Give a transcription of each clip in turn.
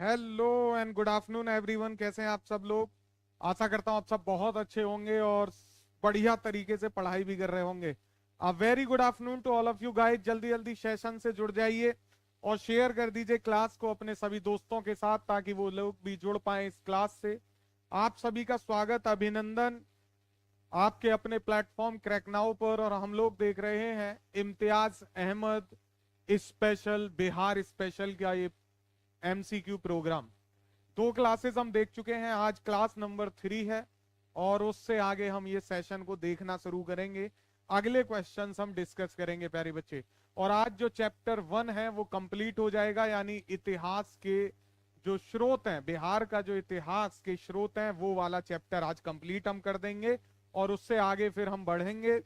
Hello and good afternoon everyone. कैसे हैं आप सब लोग? आशा करता हूं आप सब बहुत अच्छे होंगे और बढ़िया तरीके से पढ़ाई भी कर रहे होंगे। A very good afternoon to all of you guys. जल्दी जल्दी सेशन से जुड़ जाइए और शेयर कर दीजिए क्लास को अपने सभी दोस्तों के साथ ताकि वो लोग भी जुड़ पाए इस क्लास से। आप सभी का स्वागत, अभिनंदन आपके अपने प्लेटफॉर्म क्रैक नाउ पर। और हम लोग देख रहे हैं इम्तियाज अहमद स्पेशल, बिहार स्पेशल का ये एमसीक्यू प्रोग्राम। दो क्लासेस हम देख चुके हैं, आज क्लास नंबर 3 है और उससे आगे हम ये सेशन को देखना शुरू करेंगे। अगले क्वेश्चंस हम डिस्कस करेंगे प्यारे बच्चे। और आज जो चैप्टर 1 है वो कंप्लीट हो जाएगा, यानी इतिहास के जो स्रोत हैं, बिहार का जो इतिहास के स्रोत हैं वो वाला चैप्टर आज कंप्लीट हम कर देंगे और उससे आगे फिर हम बढ़ेंगे।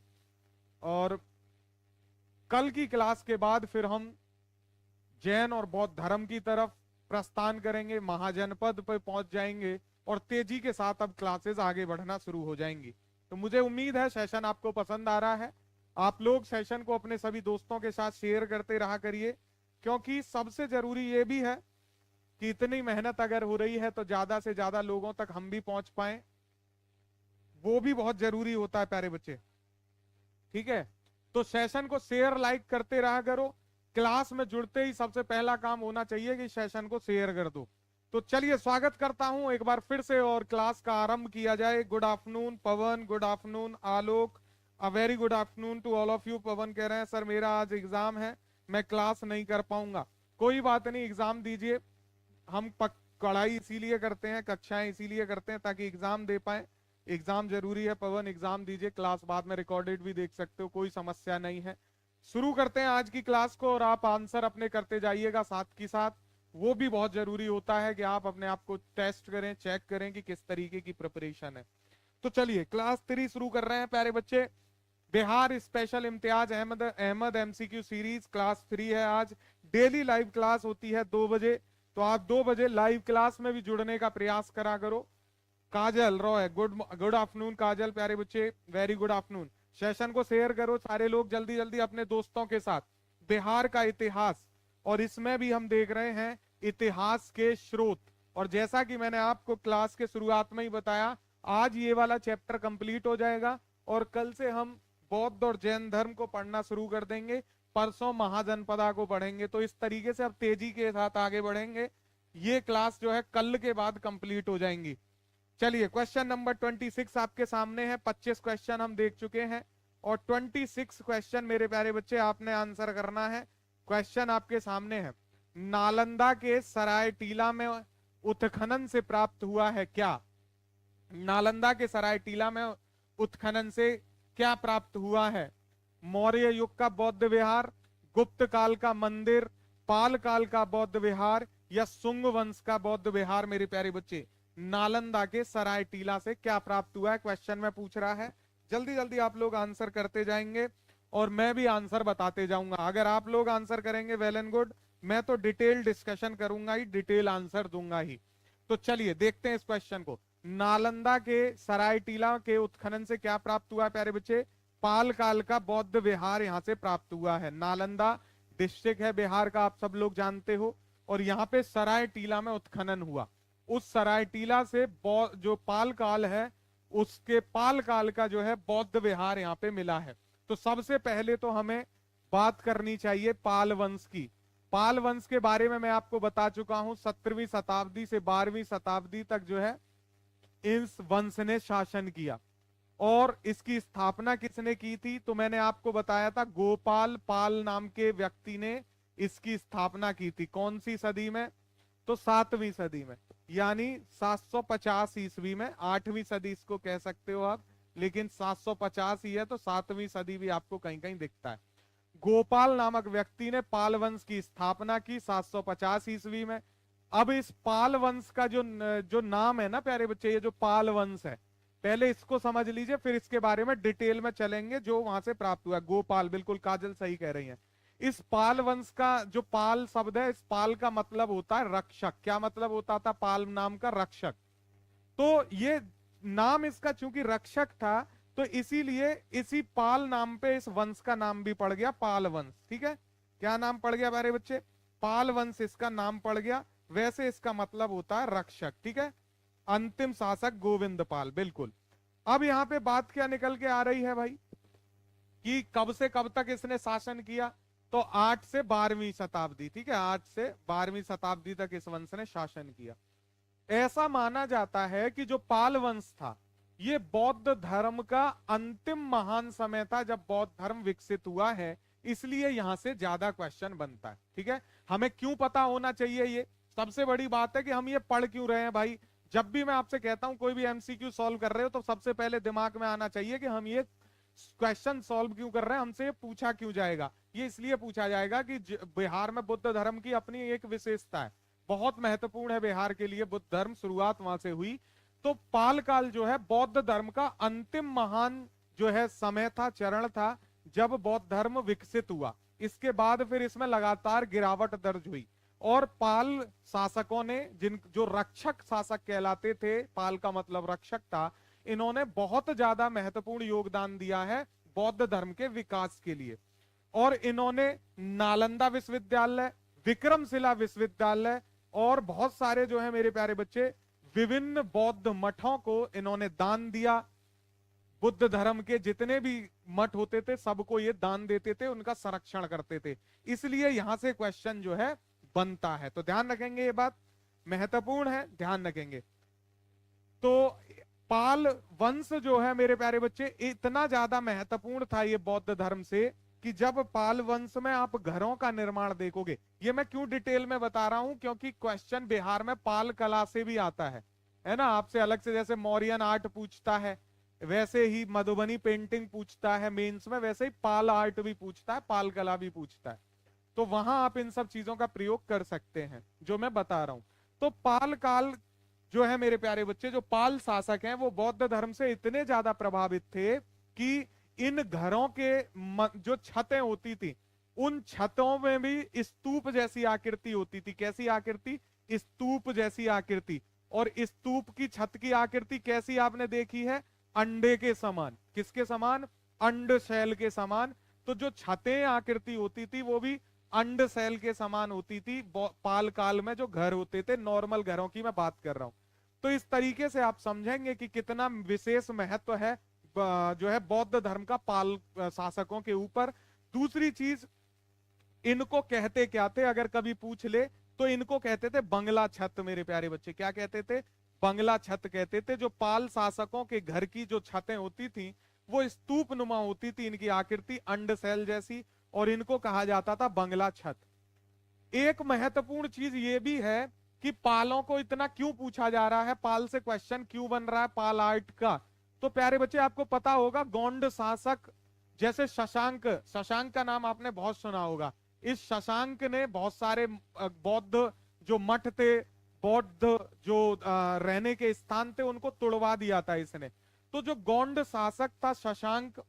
और कल की क्लास के बाद फिर हम जैन और बौद्ध धर्म की तरफ प्रस्थान करेंगे, महाजनपद पर पहुंच जाएंगे और तेजी के साथ अब क्लासेस आगे बढ़ना शुरू हो जाएंगी। तो मुझे उम्मीद है सेशन आपको पसंद आ रहा है। आप लोग सेशन को अपने सभी दोस्तों के साथ शेयर करते रहा करिए, क्योंकि सबसे जरूरी ये भी है कि इतनी मेहनत अगर हो रही है तो ज्यादा से ज्यादा लोगों तक हम भी पहुंच पाए, वो भी बहुत जरूरी होता है प्यारे बच्चे। ठीक है, तो सेशन को शेयर लाइक करते रहा करो। क्लास में जुड़ते ही सबसे पहला काम होना चाहिए कि सेशन को शेयर कर दो। तो चलिए स्वागत करता हूं एक बार फिर से और क्लास का आरंभ किया जाए। Good afternoon Pawan, good afternoon Alok, a very good afternoon to all of you. Pawan कह रहे हैं सर मेरा आज एग्जाम है, मैं क्लास नहीं कर पाऊंगा। कोई बात नहीं, एग्जाम दीजिए। हम पढ़ाई इसीलिए करते हैं, कक्षाएं इसीलिए करते हैं ताकि एग्जाम दे पाए। एग्जाम जरूरी है पवन, एग्जाम दीजिए। क्लास बाद में रिकॉर्डेड भी देख सकते हो, कोई समस्या नहीं है। शुरू करते हैं आज की क्लास को और आप आंसर अपने करते जाइएगा साथ की साथ। वो भी बहुत जरूरी होता है कि आप अपने आप को टेस्ट करें, चेक करें कि किस तरीके की प्रिपरेशन है। तो चलिए क्लास 3 शुरू कर रहे हैं प्यारे बच्चे। Bihar special Imtiyaz Ahmad Ahmad MCQ series class 3 है आज। डेली लाइव क्लास होती है 2 बजे, तो आप 2 बजे लाइव क्लास में भी जुड़ने का प्रयास करा करो। काजल रॉय, गुड गुड आफ्टरनून काजल प्यारे बच्चे, वेरी गुड आफ्टरनून। सेशन को शेयर करो सारे लोग जल्दी जल्दी अपने दोस्तों के साथ। बिहार का इतिहास, और इसमें भी हम देख रहे हैं इतिहास के स्रोत। और जैसा कि मैंने आपको क्लास के शुरुआत में ही बताया, आज ये वाला चैप्टर कंप्लीट हो जाएगा और कल से हम बौद्ध और जैन धर्म को पढ़ना शुरू कर देंगे। परसों महाजनपदा को पढ़ेंगे। तो इस तरीके से अब तेजी के साथ आगे बढ़ेंगे। ये क्लास जो है कल के बाद कंप्लीट हो जाएंगी। चलिए क्वेश्चन नंबर 26 आपके सामने है। 25 क्वेश्चन हम देख चुके हैं और 26 क्वेश्चन मेरे प्यारे बच्चे आपने आंसर करना है। क्वेश्चन आपके सामने है, नालंदा के सराय टीला में उत्खनन से प्राप्त हुआ है क्या? नालंदा के सराय टीला में उत्खनन से क्या प्राप्त हुआ है? मौर्य युग का बौद्ध विहार, गुप्त काल का मंदिर, पाल काल का बौद्ध विहार या सुंग वंश का बौद्ध विहार? मेरे प्यारे बच्चे, नालंदा के सराय टीला से क्या प्राप्त हुआ है, क्वेश्चन में पूछ रहा है। जल्दी जल्दी आप लोग आंसर करते जाएंगे और मैं भी आंसर बताते जाऊंगा। अगर आप लोग आंसर करेंगे वेल एंड गुड, मैं तो डिटेल डिस्कशन करूंगा ही, डिटेल आंसर दूंगा ही। तो चलिए देखते हैं इस क्वेश्चन को। नालंदा के सराय टीला के उत्खनन से क्या प्राप्त हुआ है प्यारे बच्चे? पाल काल का बौद्ध विहार यहां से प्राप्त हुआ है। नालंदा डिस्ट्रिक्ट है बिहार का, आप सब लोग जानते हो। और यहाँ पे सराय टीला में उत्खनन हुआ। उस सराय टीला से जो पाल काल है, उसके पाल काल का जो है बौद्ध विहार यहाँ पे मिला है। तो सबसे पहले तो हमें बात करनी चाहिए पाल वंश की। पाल वंश के बारे में मैं आपको बता चुका हूं, 17वीं शताब्दी से 12वीं शताब्दी तक जो है इस वंश ने शासन किया। और इसकी स्थापना किसने की थी? तो मैंने आपको बताया था गोपाल पाल नाम के व्यक्ति ने इसकी स्थापना की थी। कौन सी सदी में? तो 7वीं सदी में, यानी 750 ईस्वी में। 8वीं सदी इसको कह सकते हो आप, लेकिन 750 ही है तो 7वीं सदी भी आपको कहीं कहीं दिखता है। गोपाल नामक व्यक्ति ने पाल वंश की स्थापना की 750 ईस्वी में। अब इस पाल वंश का जो नाम है ना प्यारे बच्चे, ये जो पाल वंश है, पहले इसको समझ लीजिए, फिर इसके बारे में डिटेल में चलेंगे जो वहां से प्राप्त हुआ। गोपाल, बिल्कुल काजल सही कह रही है। इस पाल वंश का जो पाल शब्द है, इस पाल का मतलब होता है रक्षक। क्या मतलब होता था पाल नाम का? रक्षक। तो ये नाम इसका चूंकि रक्षक था, तो इसीलिए इसी पाल नाम पे इस वंश का नाम भी पड़ गया पाल वंश। ठीक है, क्या नाम पड़ गया प्यारे बच्चे? पाल वंश इसका नाम पड़ गया। वैसे इसका मतलब होता है रक्षक, ठीक है। अंतिम शासक गोविंदपाल, बिल्कुल। अब यहाँ पे बात क्या निकल के आ रही है भाई कि कब से कब तक इसने शासन किया, तो 8 से 12वीं शताब्दी, ठीक है, 8 से 12वीं शताब्दी तक इस वंश ने शासन किया। ऐसा माना जाता है कि जो पाल वंश था ये बौद्ध धर्म का अंतिम महान समय था जब बौद्ध धर्म विकसित हुआ है, इसलिए यहां से ज्यादा क्वेश्चन बनता है, ठीक है। हमें क्यों पता होना चाहिए, ये सबसे बड़ी बात है कि हम ये पढ़ क्यों रहे हैं भाई। जब भी मैं आपसे कहता हूं कोई भी एमसीक्यू सॉल्व कर रहे हो तो सबसे पहले दिमाग में आना चाहिए कि हम ये क्वेश्चन सॉल्व क्यों कर रहे हैं, हमसे ये पूछा क्यों जाएगा। ये इसलिए पूछा जाएगा कि बिहार में बुद्ध धर्म की अपनी एक विशेषता है, बहुत महत्वपूर्ण है बिहार के लिए, बुद्ध धर्म शुरुआत वहां से हुई। तो पाल काल जो है बौद्ध धर्म का अंतिम महान जो है समय था, चरण था, जब बौद्ध धर्म विकसित हुआ। इसके बाद फिर इसमें लगातार गिरावट दर्ज हुई और पाल शासकों ने, जिन जो रक्षक शासक कहलाते थे, पाल का मतलब रक्षक था, इन्होंने बहुत ज्यादा महत्वपूर्ण योगदान दिया है बौद्ध धर्म के विकास के लिए। और इन्होंने नालंदा विश्वविद्यालय, विक्रमशिला विश्वविद्यालय और बहुत सारे जो है मेरे प्यारे बच्चे विभिन्न बौद्ध मठों को इन्होंने दान दिया। बुद्ध धर्म के जितने भी मठ होते थे सबको ये दान देते थे, उनका संरक्षण करते थे, इसलिए यहां से क्वेश्चन जो है बनता है। तो ध्यान रखेंगे, ये बात महत्वपूर्ण है, ध्यान रखेंगे। तो पाल वंश जो है मेरे प्यारे बच्चे इतना ज्यादा महत्वपूर्ण था ये बौद्ध धर्म से कि जब पाल वंश में आप घरों का निर्माण देखोगे, ये मैं क्यों डिटेल में बता रहा हूं क्योंकि क्वेश्चन बिहार में पाल कला से भी आता है ना, आपसे अलग से, जैसे मौर्यन आर्ट पूछता है वैसे ही मधुबनी पेंटिंग पूछता है मेंस में, वैसे ही पाल आर्ट भी पूछता है, पाल कला भी पूछता है। तो वहां आप इन सब चीजों का प्रयोग कर सकते हैं जो मैं बता रहा हूं। तो पाल काल जो है मेरे प्यारे बच्चे, जो पाल शासक हैं वो बौद्ध धर्म से इतने ज्यादा प्रभावित थे कि इन घरों के जो छतें होती थी उन छतों में भी स्तूप जैसी आकृति होती थी। कैसी आकृति? स्तूप जैसी आकृति। और स्तूप की छत की आकृति कैसी आपने देखी है? अंडे के समान। किसके समान? अंड शैल के समान। तो जो छतें आकृति होती थी वो भी अंड शैल के समान होती थी पाल काल में जो घर होते थे, नॉर्मल घरों की मैं बात कर रहा हूं। तो इस तरीके से आप समझेंगे कि कितना विशेष महत्व है जो है बौद्ध धर्म का पाल शासकों के ऊपर। दूसरी चीज, इनको कहते क्या थे अगर कभी पूछ ले तो इनको कहते थे बंगला छत। मेरे प्यारे बच्चे क्या कहते थे? बंगला छत कहते थे। जो पाल शासकों के घर की जो छतें होती थी वो स्तूप नुमा होती थी, इनकी आकृति अंड शैल जैसी, और इनको कहा जाता था बंगला छत। एक महत्वपूर्ण चीज ये भी है कि पालों को इतना क्यों पूछा जा रहा है, पाल से क्वेश्चन क्यों बन रहा है पाल आर्ट का। तो प्यारे बच्चे आपको पता होगा गोंड शासक जैसे शशांक, शशांक का नाम आपने बहुत सुना होगा। इस शशांक ने बहुत सारे बौद्ध जो मठ थे, बौद्ध जो रहने के स्थान थे, उनको तुड़वा दिया था इसने। तो जो गोंड शासक था शशांक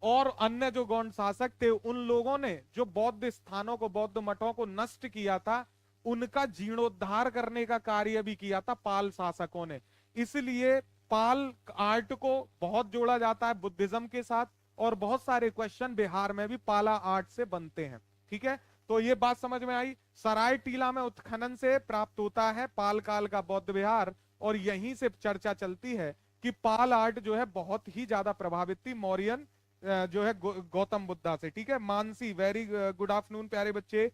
और अन्य जो गौंड शासक थे, उन लोगों ने जो बौद्ध स्थानों को, बौद्ध मठों को नष्ट किया था, उनका जीर्णोद्धार करने का कार्य भी किया था पाल शासकों ने। इसलिए पाल आर्ट को बहुत जोड़ा जाता है बुद्धिज्म के साथ, और बहुत सारे क्वेश्चन बिहार में भी पाला आर्ट से बनते हैं, ठीक है। तो ये बात समझ में आई। सराय टीला में उत्खनन से प्राप्त होता है पाल काल का बौद्ध विहार, और यहीं से चर्चा चलती है कि पाल आर्ट जो है बहुत ही ज्यादा प्रभावित थी मौर्यन जो है गौतम बुद्धा से, ठीक है। मानसी, वेरी गुड आफ्टरनून प्यारे बच्चे,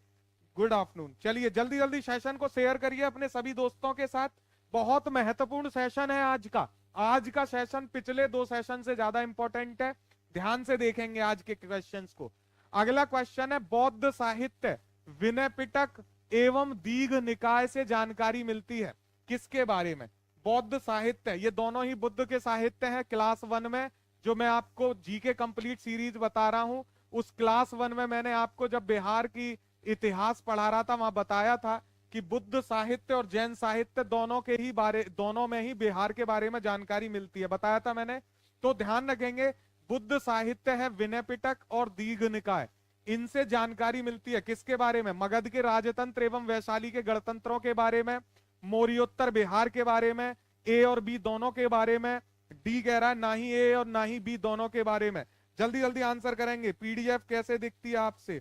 गुड आफ्टरनून। चलिए जल्दी जल्दी सेशन को शेयर करिए अपने सभी दोस्तों के साथ। बहुत महत्वपूर्ण सेशन है आज का। आज का सेशन पिछले 2 सेशन से ज्यादा इंपॉर्टेंट है, ध्यान से देखेंगे आज के क्वेश्चंस को। अगला क्वेश्चन है, बौद्ध साहित्य विनय पिटक एवं दीघ निकाय से जानकारी मिलती है किसके बारे में? बौद्ध साहित्य, ये दोनों ही बुद्ध के साहित्य हैं। क्लास 1 में जो मैं आपको जीके कंप्लीट सीरीज बता रहा हूं, उस क्लास 1 में मैंने आपको जब बिहार की इतिहास पढ़ा रहा था वहां बताया था कि बुद्ध साहित्य और जैन साहित्य दोनों के ही बारे, दोनों में ही बिहार के बारे में जानकारी मिलती है, बताया था मैंने। तो ध्यान रखेंगे, बुद्ध साहित्य है विनय पिटक और दीघ निकाय, इनसे जानकारी मिलती है किसके बारे में? मगध के राजतंत्र एवं वैशाली के गणतंत्रों के बारे में, मौर्योत्तर बिहार के बारे में, ए और बी दोनों के बारे में। डी कह रहा है ना ही ए और ना ही बी दोनों के बारे में। जल्दी जल्दी आंसर करेंगे। पीडीएफ कैसे दिखती है आपसे?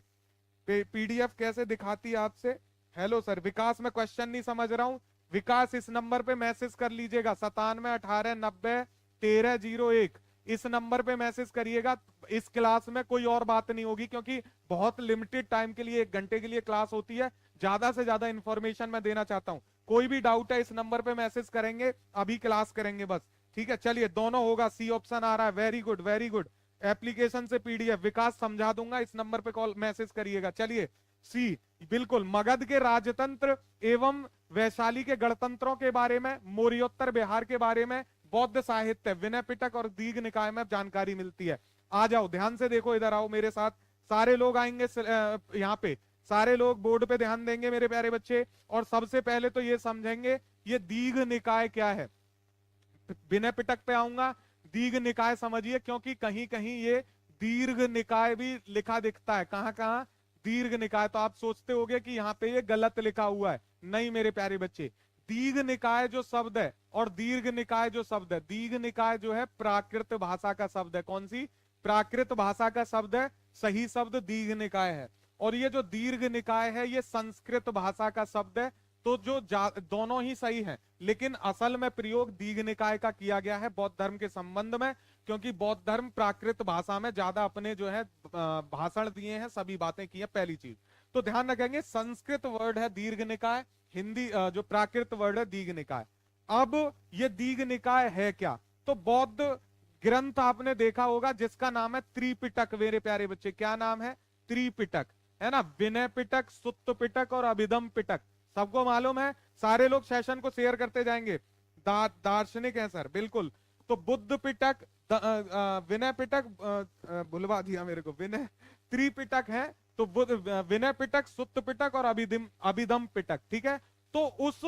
पीडीएफ कैसे दिखाती है आपसे? हेलो सर विकास, मैं क्वेश्चन नहीं समझ रहा हूँ। विकास इस नंबर पे मैसेज कर लीजिएगा, 9718901301, इस नंबर पे मैसेज करिएगा। इस क्लास में कोई और बात नहीं होगी, क्योंकि बहुत लिमिटेड टाइम के लिए, 1 घंटे के लिए क्लास होती है। ज्यादा से ज्यादा इंफॉर्मेशन मैं देना चाहता हूँ। कोई भी डाउट है इस नंबर पे मैसेज करेंगे, अभी क्लास करेंगे बस। ठीक है, चलिए दोनों होगा, सी ऑप्शन आ रहा है, very good very good. Application से पीडीएफ विकास समझा दूंगा, इस नंबर पे कॉल मैसेज करिएगा। चलिए सी, बिल्कुल, मगध के राजतंत्र एवं वैशाली के गणतंत्रों के बारे में, मौर्योत्तर बिहार के बारे में, बौद्ध साहित्य, विनय पिटक और दीघ निकाय में जानकारी मिलती है। आ जाओ, ध्यान से देखो, इधर आओ मेरे साथ। सारे लोग आएंगे यहाँ पे, सारे लोग बोर्ड पे ध्यान देंगे मेरे प्यारे बच्चे। और सबसे पहले तो ये समझेंगे ये दीघ निकाय क्या है। विनय पिटक पे आऊंगा, दीघ निकाय समझिए, क्योंकि कहीं कहीं ये दीर्घ निकाय भी लिखा दिखता है। कहां कहां दीर्घ निकाय, तो आप सोचते होंगे कि यहाँ पे ये गलत लिखा हुआ है। नहीं मेरे प्यारे बच्चे, दीघ निकाय जो शब्द है और दीर्घ निकाय जो शब्द है, दीघ निकाय जो है प्राकृत भाषा का शब्द है। कौन सी? प्राकृत भाषा का शब्द है, सही शब्द दीघ निकाय है। और ये जो दीर्घ निकाय है ये संस्कृत भाषा का शब्द है। तो जो दोनों ही सही हैं, लेकिन असल में प्रयोग दीघ निकाय का किया गया है बौद्ध धर्म के संबंध में, क्योंकि बौद्ध धर्म प्राकृत भाषा में ज्यादा अपने जो है भाषण दिए हैं, सभी बातें की है। पहली चीज तो ध्यान रखेंगे, संस्कृत वर्ड है दीर्घ निकाय, हिंदी जो प्राकृत वर्ड है दीघ निकाय। अब ये दीघ निकाय है क्या? तो बौद्ध ग्रंथ आपने देखा होगा जिसका नाम है त्रिपिटक। मेरे प्यारे बच्चे, क्या नाम है? त्रिपिटक, है ना। विनय पिटक, सुत्त पिटक और अभिधम पिटक, सबको मालूम है। सारे लोग सेशन को शेयर करते जाएंगे। दार्शनिक है सर, बिल्कुल। तो बुद्ध पिटक, विनय पिटक, भुलवा दिया मेरे को, विनय त्रिपिटक है। तो विनय पिटक, सुत्त पिटक और अभिधम पिटक, ठीक है। तो उस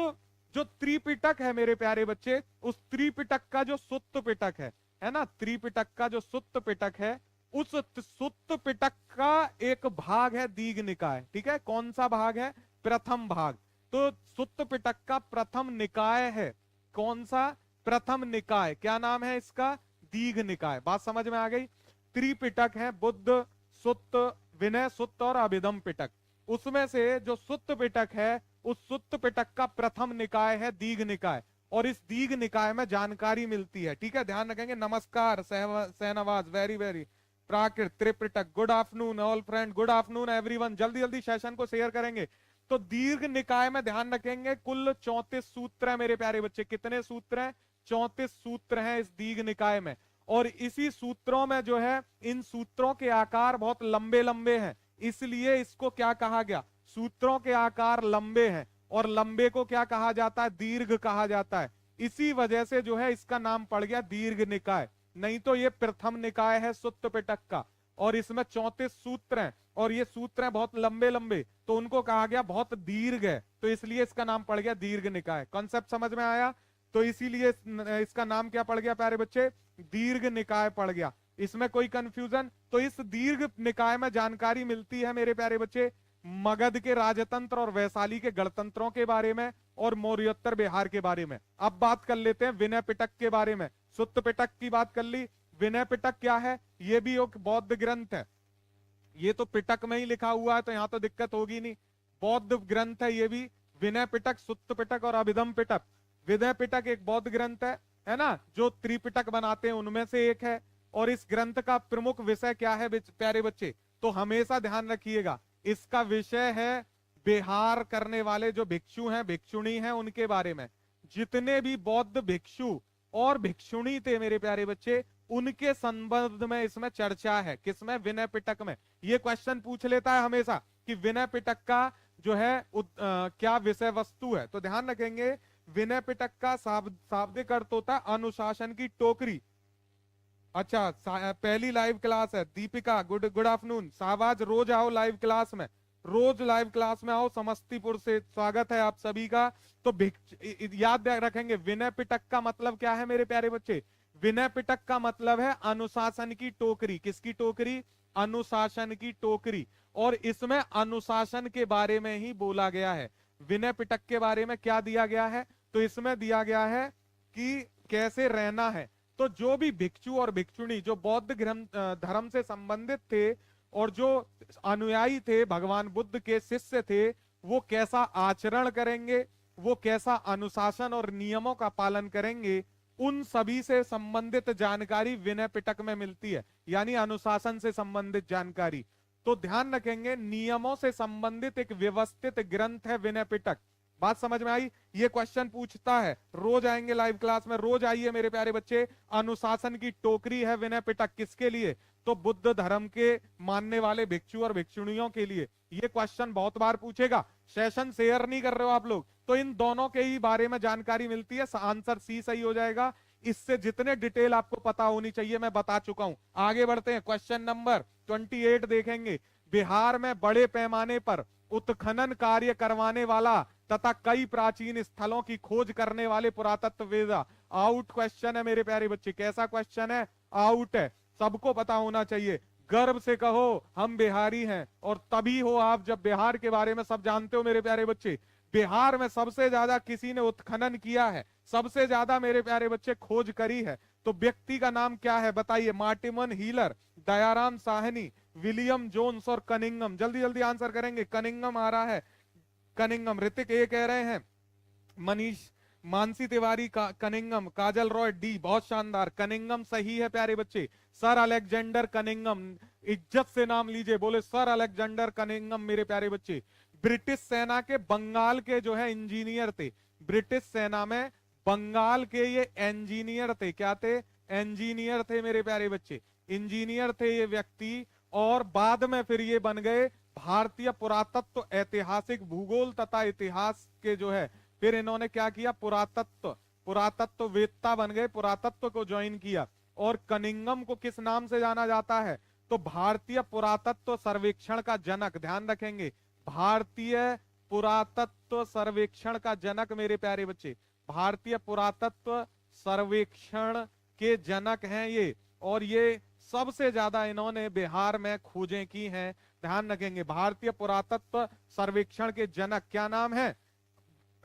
जो त्रिपिटक है मेरे प्यारे बच्चे, उस त्रिपिटक का जो सुत्त पिटक है ना, त्रिपिटक का जो सुत्त पिटक है, उस सुत्त पिटक का एक भाग है दीघ निकाय, ठीक है। कौन सा भाग है? प्रथम भाग। तो सुत्त पिटक का प्रथम निकाय है, कौन सा? प्रथम निकाय। क्या नाम है इसका? दीघ निकाय। बात समझ में आ गई? त्रिपिटक है, बुद्ध, सुत्त, विनय, सुत्त और अभिधम पिटक। उसमें से जो सुत्त पिटक है, उस सुत्त पिटक का प्रथम निकाय है दीघ निकाय, और इस दीघ निकाय में जानकारी मिलती है, ठीक है। ध्यान रखेंगे। नमस्कार Shahnawaz, very very. Prakrit, Tripitaka, good afternoon all friend, good afternoon everyone. जल्दी जल्दी सेशन को शेयर करेंगे। तो दीर्घ निकाय में ध्यान रखेंगे कुल 34 सूत्र है मेरे प्यारे बच्चे। कितने सूत्र हैं? 34 सूत्र हैं इस दीर्घ निकाय में। और इसी सूत्रों में जो है, इन सूत्रों के आकार बहुत लंबे लंबे हैं, इसलिए इसको क्या कहा गया? सूत्रों के आकार लंबे हैं, और लंबे को क्या कहा जाता है? दीर्घ कहा जाता है। इसी वजह से जो है इसका नाम पड़ गया दीर्घ निकाय। नहीं तो ये प्रथम निकाय है सुत्त पिटक का, और इसमें 34 सूत्र हैं, और ये सूत्र हैं बहुत लंबे लंबे, तो उनको कहा गया बहुत दीर्घ है, तो इसलिए इसका नाम पड़ गया दीर्घ निकाय। कॉन्सेप्ट समझ में आया? तो इसीलिए इसका नाम क्या पड़ गया प्यारे बच्चे? दीर्घ निकाय पड़ गया। इसमें कोई कंफ्यूजन? तो इस दीर्घ निकाय में जानकारी मिलती है मेरे प्यारे बच्चे मगध के राजतंत्र और वैशाली के गणतंत्रों के बारे में, और मौर्योत्तर बिहार के बारे में। अब बात कर लेते हैं विनय पिटक के बारे में। सुत्त पिटक की बात कर ली, विनय पिटक क्या है? ये भी एक बौद्ध ग्रंथ है। ये तो पिटक में ही लिखा हुआ है, तो यहां तो दिक्कत होगी नहीं। बौद्ध ग्रंथ है ये भी। विनय पिटक, सुत्त पिटक और अभिधम पिटक। विनय पिटक एक बौद्ध ग्रंथ है ना, जो त्रिपिटक बनाते हैं उनमें से एक है। और इस ग्रंथ का प्रमुख विषय क्या है प्यारे बच्चे? तो हमेशा ध्यान रखिएगा, इसका विषय है विहार करने वाले जो भिक्षु हैं, भिक्षुणी हैं, उनके बारे में। जितने भी बौद्ध भिक्षु और भिक्षुणी थे मेरे प्यारे बच्चे, उनके संबंध में इसमें चर्चा है। किसमें? विनय पिटक में। ये क्वेश्चन पूछ लेता है हमेशा कि विनय पिटक का जो है क्या विषय वस्तु है। तो ध्यान रखेंगे, विनय पिटक का शाब्दिक अर्थ होता है अनुशासन की टोकरी। अच्छा, पहली लाइव क्लास है दीपिका, गुड आफ्टरनून। शाहबाज, रोज आओ लाइव क्लास में, रोज लाइव क्लास में आओ, समस्तीपुर से स्वागत है आप सभी का। तो याद रखेंगे, विनय पिटक का मतलब क्या है मेरे प्यारे बच्चे? विनय पिटक का मतलब है अनुशासन की टोकरी। किसकी टोकरी? अनुशासन की टोकरी। और इसमें अनुशासन के बारे में ही बोला गया है। विनय पिटक के बारे में क्या दिया गया है? तो इसमें दिया गया है कि कैसे रहना है। तो जो भी भिक्षु और भिक्षुणी जो बौद्ध धर्म से संबंधित थे, और जो अनुयायी थे, भगवान बुद्ध के शिष्य थे, वो कैसा आचरण करेंगे, वो कैसा अनुशासन और नियमों का पालन करेंगे, उन सभी से संबंधित जानकारी विनय पिटक में मिलती है, यानी अनुशासन से संबंधित जानकारी। तो ध्यान रखेंगे, नियमों से संबंधित एक व्यवस्थित ग्रंथ है विनय पिटक। बात समझ में आई? ये क्वेश्चन पूछता है, रोज आएंगे लाइव क्लास में, रोज आइए मेरे प्यारे बच्चे। अनुशासन की टोकरी है विनय पिटक, किसके लिए? तो बुद्ध धर्म के मानने वाले भिक्षु और भिक्षुणियों के लिए। ये क्वेश्चन बहुत बार पूछेगा, सेशन शेयर नहीं कर रहे हो आप लोग, तो इन दोनों के ही बारे में जानकारी मिलती है। आंसर सी सही हो जाएगा। इससे जितने डिटेल आपको पता होनी चाहिए मैं बता चुका हूं। आगे बढ़ते हैं, क्वेश्चन नंबर 28 देखेंगे। बिहार में बड़े पैमाने पर उत्खनन कार्य करवाने वाला तथा कई प्राचीन स्थलों की खोज करने वाले पुरातत्ववेत्ता। आउट क्वेश्चन है मेरे प्यारे बच्चे। कैसा क्वेश्चन है? आउट है, सबको पता होना चाहिए। गर्व से कहो हम बिहारी हैं, और तभी हो आप जब बिहार के बारे में सब जानते हो मेरे प्यारे बच्चे। बिहार में सबसे ज्यादा किसी ने उत्खनन किया है, सबसे ज्यादा मेरे प्यारे बच्चे खोज करी है, तो व्यक्ति का नाम क्या है बताइए? Mortimer Wheeler, Dayaram Sahni, William Jones और कनिंगम। जल्दी जल्दी आंसर करेंगे। कनिंगम आ रहा है, कनिंगम। ऋतिक ए कह रहे हैं, मनीष, मानसी तिवारी का कनिंगम, काजल रॉय डी, बहुत शानदार, कनिंगम सही है प्यारे बच्चे। सर अलेक्जेंडर कनिंगम, इज्जत से नाम लीजिए, बोले सर अलेक्जेंडर कनिंगम मेरे प्यारे बच्चे। ब्रिटिश सेना के बंगाल के जो है इंजीनियर थे, ब्रिटिश सेना में बंगाल के ये इंजीनियर थे। क्या थे? इंजीनियर थे मेरे प्यारे बच्चे, इंजीनियर थे ये व्यक्ति। और बाद में फिर ये बन गए भारतीय पुरातत्व, ऐतिहासिक भूगोल तथा इतिहास के जो है, फिर इन्होंने क्या किया? पुरातत्ववेत्ता बन गए, पुरातत्व को ज्वाइन किया। और कनिंगम को किस नाम से जाना जाता है? तो भारतीय पुरातत्व सर्वेक्षण का जनक। ध्यान रखेंगे, भारतीय पुरातत्व सर्वेक्षण का जनक मेरे प्यारे बच्चे, भारतीय पुरातत्व सर्वेक्षण के जनक हैं ये। और ये सबसे ज्यादा इन्होंने बिहार में खोजें की हैं। ध्यान रखेंगे, भारतीय पुरातत्व सर्वेक्षण के जनक क्या नाम है?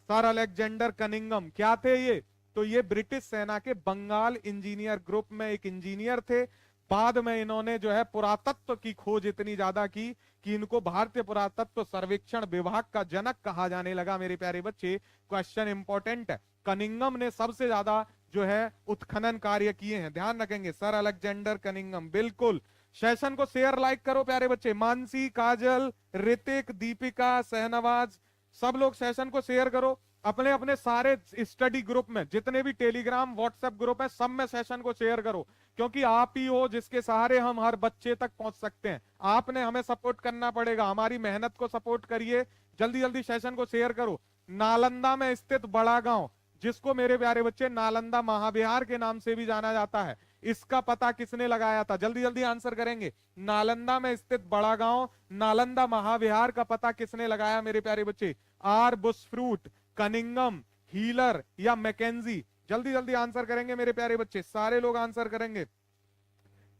Sir Alexander Cunningham. क्या थे ये? तो ये ब्रिटिश सेना के बंगाल इंजीनियर ग्रुप में एक इंजीनियर थे। बाद में इन्होंने जो है पुरातत्व की खोज इतनी ज्यादा की कि इनको भारतीय पुरातत्व सर्वेक्षण विभाग का जनक कहा जाने लगा मेरे प्यारे बच्चे। क्वेश्चन इंपॉर्टेंट है। कनिंगम ने सबसे ज्यादा जो है उत्खनन कार्य किए हैं, ध्यान रखेंगे, सर अलेक्जेंडर कनिंगम। बिल्कुल, सेशन को शेयर लाइक करो प्यारे बच्चे। मानसी, काजल, ऋतिक, दीपिका, शहनवाज, सब लोग सेशन को शेयर करो अपने अपने सारे स्टडी ग्रुप में, जितने भी टेलीग्राम व्हाट्सएप ग्रुप है सब में सेशन को शेयर करो, क्योंकि आप ही हो जिसके सहारे हम हर बच्चे तक पहुंच सकते हैं। आपने हमें सपोर्ट करना पड़ेगा, हमारी मेहनत को सपोर्ट करिए। जल्दी जल्दी सेशन को शेयर करो। नालंदा में स्थित बड़ा गांव, जिसको मेरे प्यारे बच्चे नालंदा महाविहार के नाम से भी जाना जाता है, इसका पता किसने लगाया था? जल्दी जल्दी आंसर करेंगे। नालंदा में स्थित बड़ा गांव, नालंदा महाविहार का पता किसने लगाया मेरे प्यारे बच्चे? आर बुशफ्रूट, कनिंगम, हीलर या मैकेंजी? जल्दी जल्दी आंसर करेंगे मेरे प्यारे बच्चे, सारे लोग आंसर करेंगे।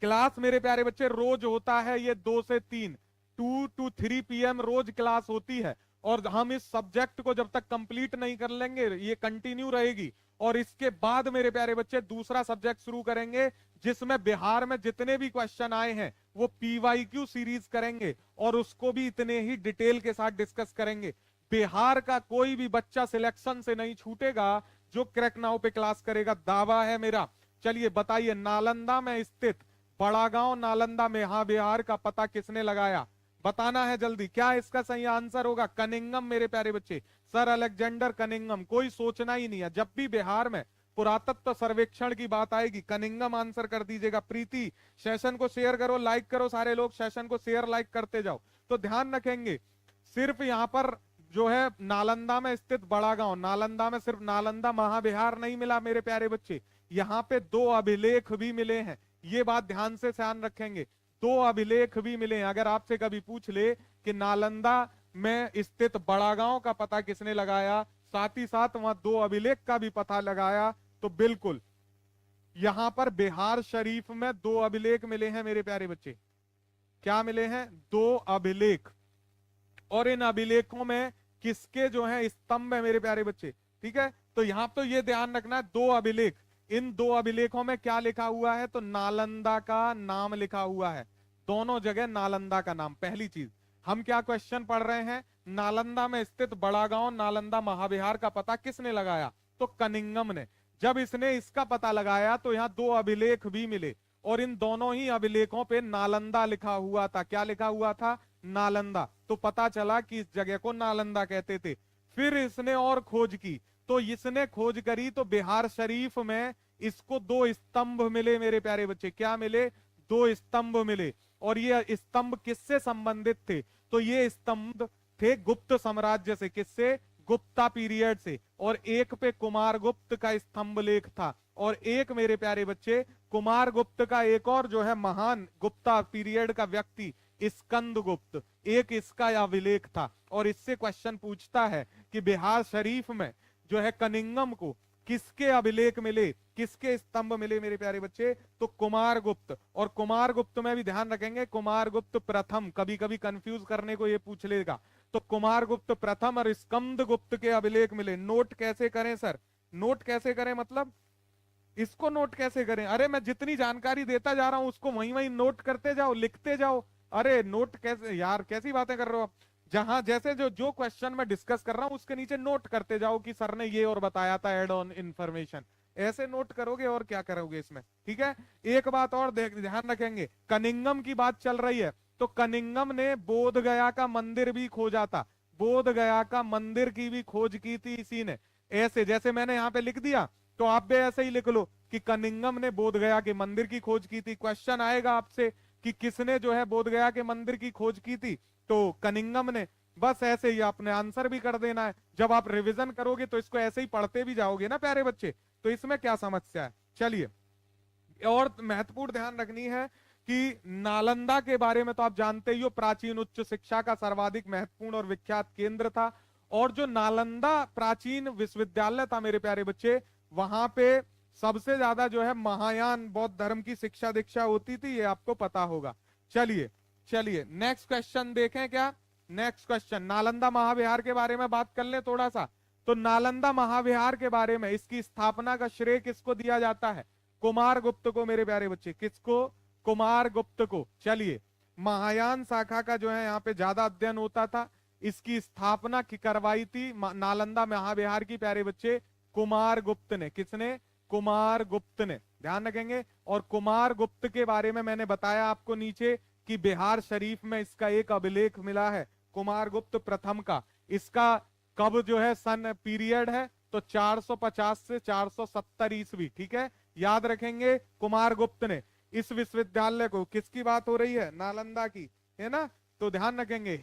क्लास मेरे प्यारे बच्चे रोज होता है ये 2 से 3, 2 to 3 PM रोज क्लास होती है। और हम इस सब्जेक्ट को जब तक कंप्लीट नहीं कर लेंगे ये कंटिन्यू रहेगी। और इसके बाद मेरे प्यारे बच्चे दूसरा सब्जेक्ट शुरू करेंगे, जिसमें बिहार में जितने भी क्वेश्चन आए हैं वो PYQ सीरीज करेंगे, और उसको भी इतने ही डिटेल के साथ डिस्कस करेंगे। बिहार का कोई भी बच्चा सिलेक्शन से नहीं छूटेगा जो क्रैक नाउ पे क्लास करेगा, दावा है मेरा। चलिए बताइए, नालंदा में स्थित बड़ा गांव नालंदा महाविहार का पता किसने लगाया? बताना है जल्दी। क्या इसका सही आंसर होगा? कनिंगम मेरे प्यारे बच्चे, सर अलेक्जेंडर कनिंगम। कोई सोचना ही नहीं है, जब भी बिहार में पुरातत्व सर्वेक्षण की बात आएगी कनिंगम आंसर कर दीजिएगा। प्रीति, सेशन को शेयर करो, लाइक करो, सारे लोग सेशन को शेयर लाइक करते जाओ। तो ध्यान रखेंगे, सिर्फ यहाँ पर जो है नालंदा में स्थित बड़ा गांव, नालंदा में सिर्फ नालंदा महाविहार नहीं मिला मेरे प्यारे बच्चे, यहाँ पे 2 अभिलेख भी मिले हैं। ये बात ध्यान से ध्यान रखेंगे, 2 अभिलेख भी मिले हैं। अगर आपसे कभी पूछ ले कि नालंदा में स्थित बड़ा गांव का पता किसने लगाया, साथ ही साथ वहां 2 अभिलेख का भी पता लगाया, तो बिल्कुल यहां पर बिहार शरीफ में 2 अभिलेख मिले हैं मेरे प्यारे बच्चे। क्या मिले हैं? 2 अभिलेख। और इन अभिलेखों में किसके जो है स्तंभ है मेरे प्यारे बच्चे, ठीक है। तो यहां तो ये ध्यान रखना है, 2 अभिलेख। इन 2 अभिलेखों में क्या लिखा हुआ है? तो नालंदा का नाम लिखा हुआ है, दोनों जगह नालंदा का नाम। पहली चीज, हम क्या क्वेश्चन पढ़ रहे हैं? नालंदा में स्थित बड़ा गांव नालंदा महाविहार का पता किसने लगाया? तो कनिंगम ने। जब इसने इसका पता लगाया तो यहाँ दो अभिलेख भी मिले, और इन दोनों ही अभिलेखों पे नालंदा लिखा हुआ था। क्या लिखा हुआ था? नालंदा। तो पता चला कि इस जगह को नालंदा कहते थे। फिर इसने और खोज की, तो इसने खोज करी तो बिहार शरीफ में इसको दो स्तंभ मिले मेरे प्यारे बच्चे। क्या मिले? दो स्तंभ मिले। और ये स्तंभ किससे संबंधित थे? तो ये स्तंभ थे गुप्त साम्राज्य से। किससे? गुप्ता पीरियड से। और एक पे कुमार गुप्त का स्तंभ लेख था, और एक मेरे प्यारे बच्चे कुमार गुप्त का एक और जो है महान गुप्ता पीरियड का व्यक्ति स्कंद गुप्त, एक इसका अभिलेख था। और इससे क्वेश्चन पूछता है कि बिहार शरीफ में जो है कनिंगम को किसके अभिलेख मिले, किसके स्तंभ मिले मेरे प्यारे बच्चे? तो कुमार गुप्त। और कुमार गुप्त में भी ध्यान रखेंगे कुमार गुप्त प्रथम, कभी कभी कंफ्यूज करने को ये पूछ लेगा। तो कुमार गुप्त प्रथम और स्कंद गुप्त के अभिलेख मिले। नोट कैसे करें सर? नोट कैसे करें मतलब इसको नोट कैसे करें? अरे मैं जितनी जानकारी देता जा रहा हूं उसको वहीं वहीं नोट करते जाओ, लिखते जाओ। अरे नोट कैसे यार, कैसी बातें कर रहे हो आप? जहां जैसे जो जो क्वेश्चन मैं डिस्कस कर रहा हूं उसके नीचे नोट करते जाओ कि सर ने ये और बताया था, एड ऑन इंफॉर्मेशन। ऐसे नोट करोगे और क्या करोगे इसमें, ठीक है। एक बात और ध्यान रखेंगे, कनिंगम की बात चल रही है, तो कनिंगम ने बोध गया का मंदिर भी खोजा था। बोध गया का मंदिर की भी खोज की थी इसी ने। ऐसे जैसे मैंने यहाँ पे लिख दिया, तो आप भी ऐसे ही लिख लो कि कनिंगम ने बोध गया के मंदिर की खोज की थी। क्वेश्चन आएगा आपसे कि किसने जो है बोध गया के मंदिर की खोज की थी? तो कनिंगम ने। बस ऐसे ही आपने आंसर भी कर देना है। जब आप रिवीजन करोगे तो इसको ऐसे ही पढ़ते भी जाओगे ना प्यारे बच्चे, तो इसमें क्या समस्या है। चलिए, और महत्वपूर्ण ध्यान रखनी है कि नालंदा के बारे में तो आप जानते ही हो, प्राचीन उच्च शिक्षा का सर्वाधिक महत्वपूर्ण और विख्यात केंद्र था। और जो नालंदा प्राचीन विश्वविद्यालय था मेरे प्यारे बच्चे, वहां पे सबसे ज्यादा जो है महायान बौद्ध धर्म की शिक्षा दीक्षा होती थी, ये आपको पता होगा। चलिए चलिए नेक्स्ट क्वेश्चन देखें। क्या नेक्स्ट क्वेश्चन? नालंदा महाविहार के बारे में बात कर ले थोड़ा सा। तो नालंदा महाविहार के बारे में, इसकी स्थापना का श्रेय किसको दिया जाता है? कुमार गुप्त को मेरे प्यारे बच्चे। किसको? कुमार गुप्त को। चलिए, महायान शाखा का जो है यहाँ पे ज्यादा अध्ययन होता था। इसकी स्थापना की करवाई थी नालंदा महाविहार की प्यारे बच्चे कुमार गुप्त ने। किसने? कुमार गुप्त ने। ध्यान रखेंगे। और कुमार गुप्त के बारे में मैंने बताया आपको नीचे कि बिहार शरीफ में इसका एक अभिलेख मिला है कुमार गुप्त प्रथम का। इसका कब जो है सन पीरियड है? तो 450 से 470 ईस्वी। ठीक है, याद रखेंगे कुमार गुप्त ने इस विश्वविद्यालय को, किसकी बात हो रही है? नालंदा की, है ना। तो ध्यान रखेंगे,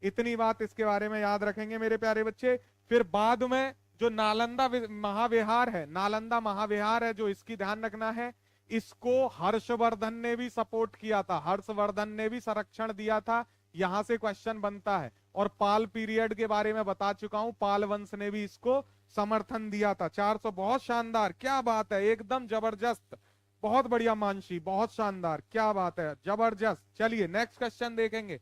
इतनी बात इसके बारे में याद रखेंगे मेरे प्यारे बच्चे। फिर बाद में जो नालंदा महाविहार है, नालंदा महाविहार है जो, इसकी ध्यान रखना है, इसको हर्षवर्धन ने भी सपोर्ट किया था। हर्षवर्धन ने भी संरक्षण दिया था। यहां से क्वेश्चन बनता है। और पाल पीरियड के बारे में बता चुका हूं, पाल वंश ने भी इसको समर्थन दिया था। 400, बहुत शानदार, क्या बात है, एकदम जबरदस्त, बहुत बढ़िया मानसी, बहुत शानदार, क्या बात है, जबरदस्त। चलिए नेक्स्ट क्वेश्चन देखेंगे।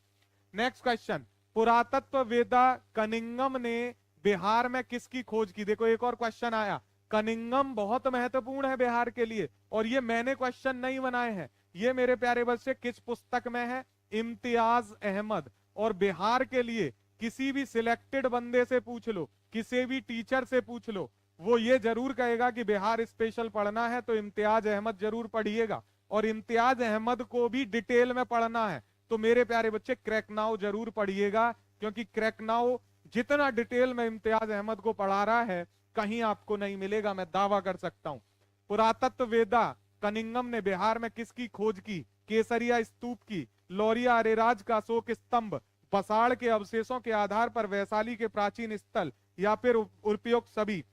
नेक्स्ट क्वेश्चन, पुरातत्व वेदा कनिंगम ने बिहार में किसकी खोज की? देखो एक और क्वेश्चन आया। कनिंगम बहुत महत्वपूर्ण है बिहार के लिए, और ये मैंने क्वेश्चन नहीं बनाए हैं, ये मेरे प्यारे बच्चे किस पुस्तक में है? इम्तियाज अहमद। और बिहार के लिए किसी भी सिलेक्टेड बंदे से पूछ लो, किसी भी टीचर से पूछ लो, वो ये जरूर कहेगा कि बिहार स्पेशल पढ़ना है तो इम्तियाज अहमद जरूर पढ़िएगा। और इम्तियाज अहमद को भी डिटेल में पढ़ना है तो मेरे प्यारे बच्चे क्रैकनाउ जरूर पढ़िएगा, क्योंकि क्रैकनाउ जितना डिटेल में इम्तियाज अहमद को पढ़ा रहा है कहीं आपको नहीं मिलेगा, मैं दावा कर सकता हूं। पुरातत्व वेदा कनिंगम ने बिहार में किसकी खोज की? केसरिया स्तूप की, लौरिया अरेराज का अशोक स्तंभ, बसाड़ के अवशेषों के आधार पर वैशाली के प्राचीन स्थल, या फिर उपयुक्त सभी।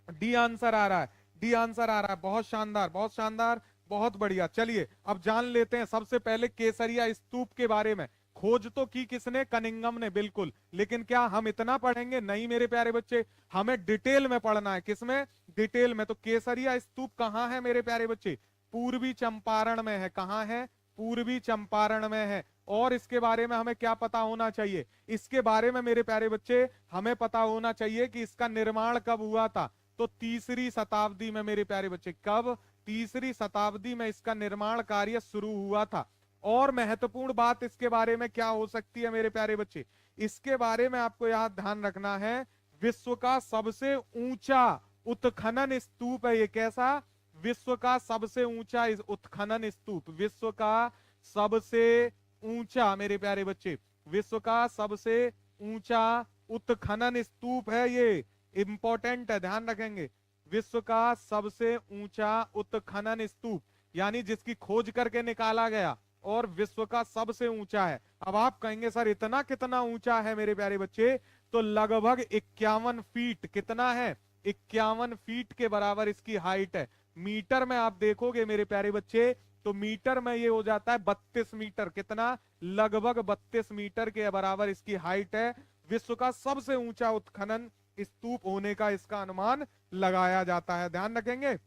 डी आंसर आ रहा है, डी आंसर आ रहा है। बहुत शानदार, बहुत शानदार, बहुत बढ़िया। चलिए अब जान लेते हैं सबसे पहले केसरिया स्तूप के बारे में। खोज तो की किसने? कनिंगम ने, बिल्कुल। लेकिन क्या हम इतना पढ़ेंगे? नहीं मेरे प्यारे बच्चे, हमें डिटेल में पढ़ना है। किसमें? डिटेल में। तो केसरिया स्तूप कहां है मेरे प्यारे बच्चे? पूर्वी चंपारण में है। कहां है? पूर्वी चंपारण में है। और इसके बारे में हमें क्या पता होना चाहिए? इसके बारे में मेरे प्यारे बच्चे हमें पता होना चाहिए कि इसका निर्माण कब हुआ था। तो तीसरी शताब्दी में मेरे प्यारे बच्चे। कब? तीसरी शताब्दी में इसका निर्माण कार्य शुरू हुआ था। और महत्वपूर्ण बात इसके बारे में क्या हो सकती है मेरे प्यारे बच्चे, इसके बारे में आपको यहाँ ध्यान रखना है, विश्व का सबसे ऊंचा उत्खनन स्तूप है ये। कैसा? विश्व का सबसे ऊंचा उत्खनन स्तूप, विश्व का सबसे ऊंचा मेरे प्यारे बच्चे, विश्व का सबसे ऊंचा उत्खनन स्तूप है ये। इंपॉर्टेंट है, ध्यान रखेंगे। विश्व का सबसे ऊंचा उत्खनन स्तूप, यानी जिसकी खोज करके निकाला गया और विश्व का सबसे ऊंचा है। अब आप कहेंगे सर इतना कितना ऊंचा है मेरे प्यारे बच्चे, तो लगभग 51 फीट। कितना है? 51 फीट के बराबर इसकी हाइट है। मीटर में आप देखोगे मेरे प्यारे बच्चे, तो मीटर में ये हो जाता है 32 मीटर। कितना? लगभग 32 मीटर के बराबर इसकी हाइट है। विश्व का सबसे ऊंचा उत्खनन स्तूप होने का इसका अनुमान लगाया जाता है, ध्यान रखेंगे।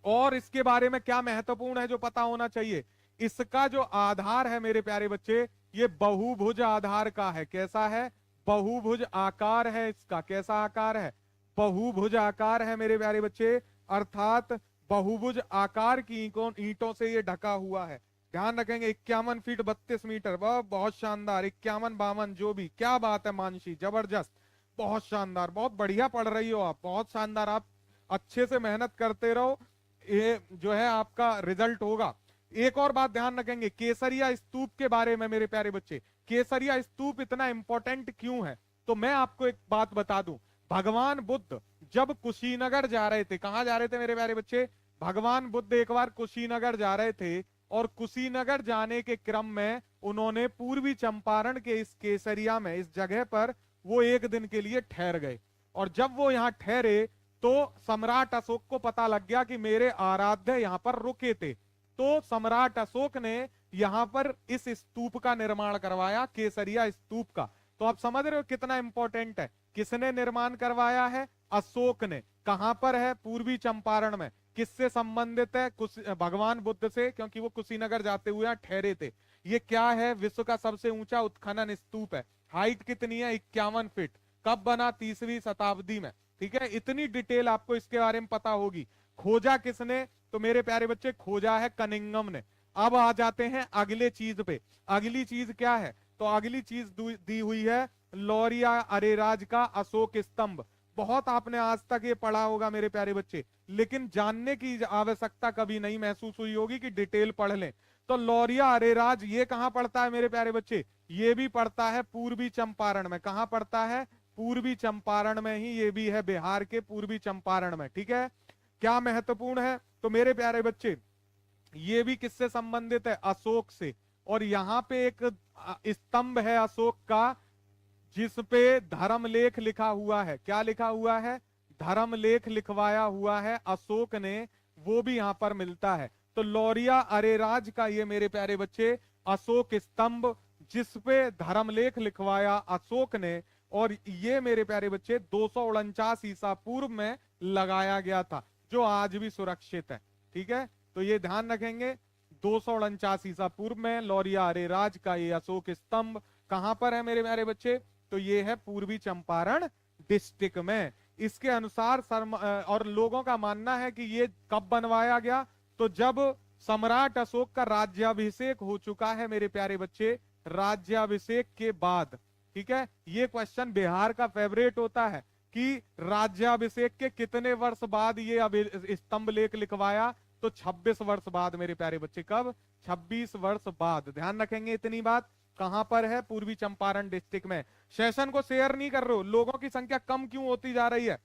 और इसके बारे में क्या महत्वपूर्ण है जो पता होना चाहिए, इसका जो आधार है मेरे प्यारे बच्चे, ये बहुभुज आधार का है। कैसा है? बहुभुज आकार है इसका। कैसा आकार है? बहुभुज आकार है मेरे प्यारे बच्चे, अर्थात बहुभुज आकार की ईंटों से ये ढका हुआ है। ध्यान रखेंगे। 51 फीट 32 मीटर, वह बहुत शानदार। 51 52 जो भी, क्या बात है मानसी, जबरदस्त, बहुत शानदार, बहुत बढ़िया पढ़ रही हो आप, बहुत शानदार। आप अच्छे से मेहनत करते रहो, ये जो है आपका रिजल्ट होगा। एक और बात ध्यान रखेंगे, केसरिया स्तूप के बारे में मेरे प्यारे बच्चे। केसरिया स्तूप इतना इंपॉर्टेंट क्यों है, तो मैं आपको एक बात बता दूं। भगवान बुद्ध जब कुशीनगर जा रहे थे, कहां जा रहे थे मेरे प्यारे बच्चे? भगवान बुद्ध एक बार कुशीनगर जा रहे थे, और कुशीनगर जाने के क्रम में उन्होंने पूर्वी चंपारण के इस केसरिया में, इस जगह पर वो एक दिन के लिए ठहर गए। और जब वो यहाँ ठहरे तो सम्राट अशोक को पता लग गया कि मेरे आराध्य यहाँ पर रुके थे। तो सम्राट अशोक ने यहाँ पर इस स्तूप का निर्माण करवाया, केसरिया स्तूप का। तो आप समझ रहे हो कितना इंपॉर्टेंट है। किसने निर्माण करवाया है? अशोक ने। कहां पर है? पूर्वी चंपारण में। किससे संबंधित है? भगवान बुद्ध से, क्योंकि वो कुशीनगर जाते हुए यहाँ ठहरे थे। ये क्या है? विश्व का सबसे ऊंचा उत्खनन स्तूप है। हाइट कितनी है? 51 फीट। कब बना? 3वीं शताब्दी में। ठीक है, इतनी डिटेल आपको इसके बारे में पता होगी। खोजा किसने? तो मेरे प्यारे बच्चे, खोजा है कनिंगम ने। अब आ जाते हैं अगले चीज पे। अगली चीज क्या है? तो अगली चीज दी हुई है लौरिया अरेराज का अशोक स्तंभ। बहुत आपने आज तक ये पढ़ा होगा मेरे प्यारे बच्चे, लेकिन जानने की आवश्यकता कभी नहीं महसूस हुई होगी कि डिटेल पढ़ लें। तो लौरिया अरेराज ये कहां पड़ता है मेरे प्यारे बच्चे? ये भी पड़ता है पूर्वी चंपारण में। कहां पड़ता है? पूर्वी चंपारण में ही ये भी है, बिहार के पूर्वी चंपारण में। ठीक है, क्या महत्वपूर्ण है? तो मेरे प्यारे बच्चे, ये भी किससे संबंधित है? अशोक से। और यहाँ पे एक स्तंभ है अशोक का, जिस पे धर्मलेख लिखा हुआ है। क्या लिखा हुआ है? धर्मलेख लिखवाया हुआ है अशोक ने, वो भी यहाँ पर मिलता है। तो लौरिया अरेराज का ये मेरे प्यारे बच्चे अशोक स्तंभ, जिस पे धर्मलेख लिखवाया अशोक ने, और ये मेरे प्यारे बच्चे 249 ईसा पूर्व में लगाया गया था, जो आज भी सुरक्षित है। ठीक है, तो ये ध्यान रखेंगे। 249 ईसा पूर्व में लौरिया अरेराज का ये अशोक स्तंभ कहां पर है मेरे प्यारे बच्चे? तो ये है पूर्वी चंपारण डिस्ट्रिक्ट में। इसके अनुसार और लोगों का मानना है कि ये कब बनवाया गया? तो जब सम्राट अशोक का राज्याभिषेक हो चुका है मेरे प्यारे बच्चे, राज्याभिषेक के बाद। ठीक है, ये क्वेश्चन बिहार का फेवरेट होता है कि राज्याभिषेक के कितने वर्ष बाद ये स्तंभ लेख लिखवाया? तो 26 वर्ष बाद मेरे प्यारे बच्चे। कब? 26 वर्ष बाद। ध्यान रखेंगे इतनी बात। कहां पर है? पूर्वी चंपारण डिस्ट्रिक्ट में। सेशन को शेयर नहीं कर रहे हो, लोगों की संख्या कम क्यों होती जा रही है?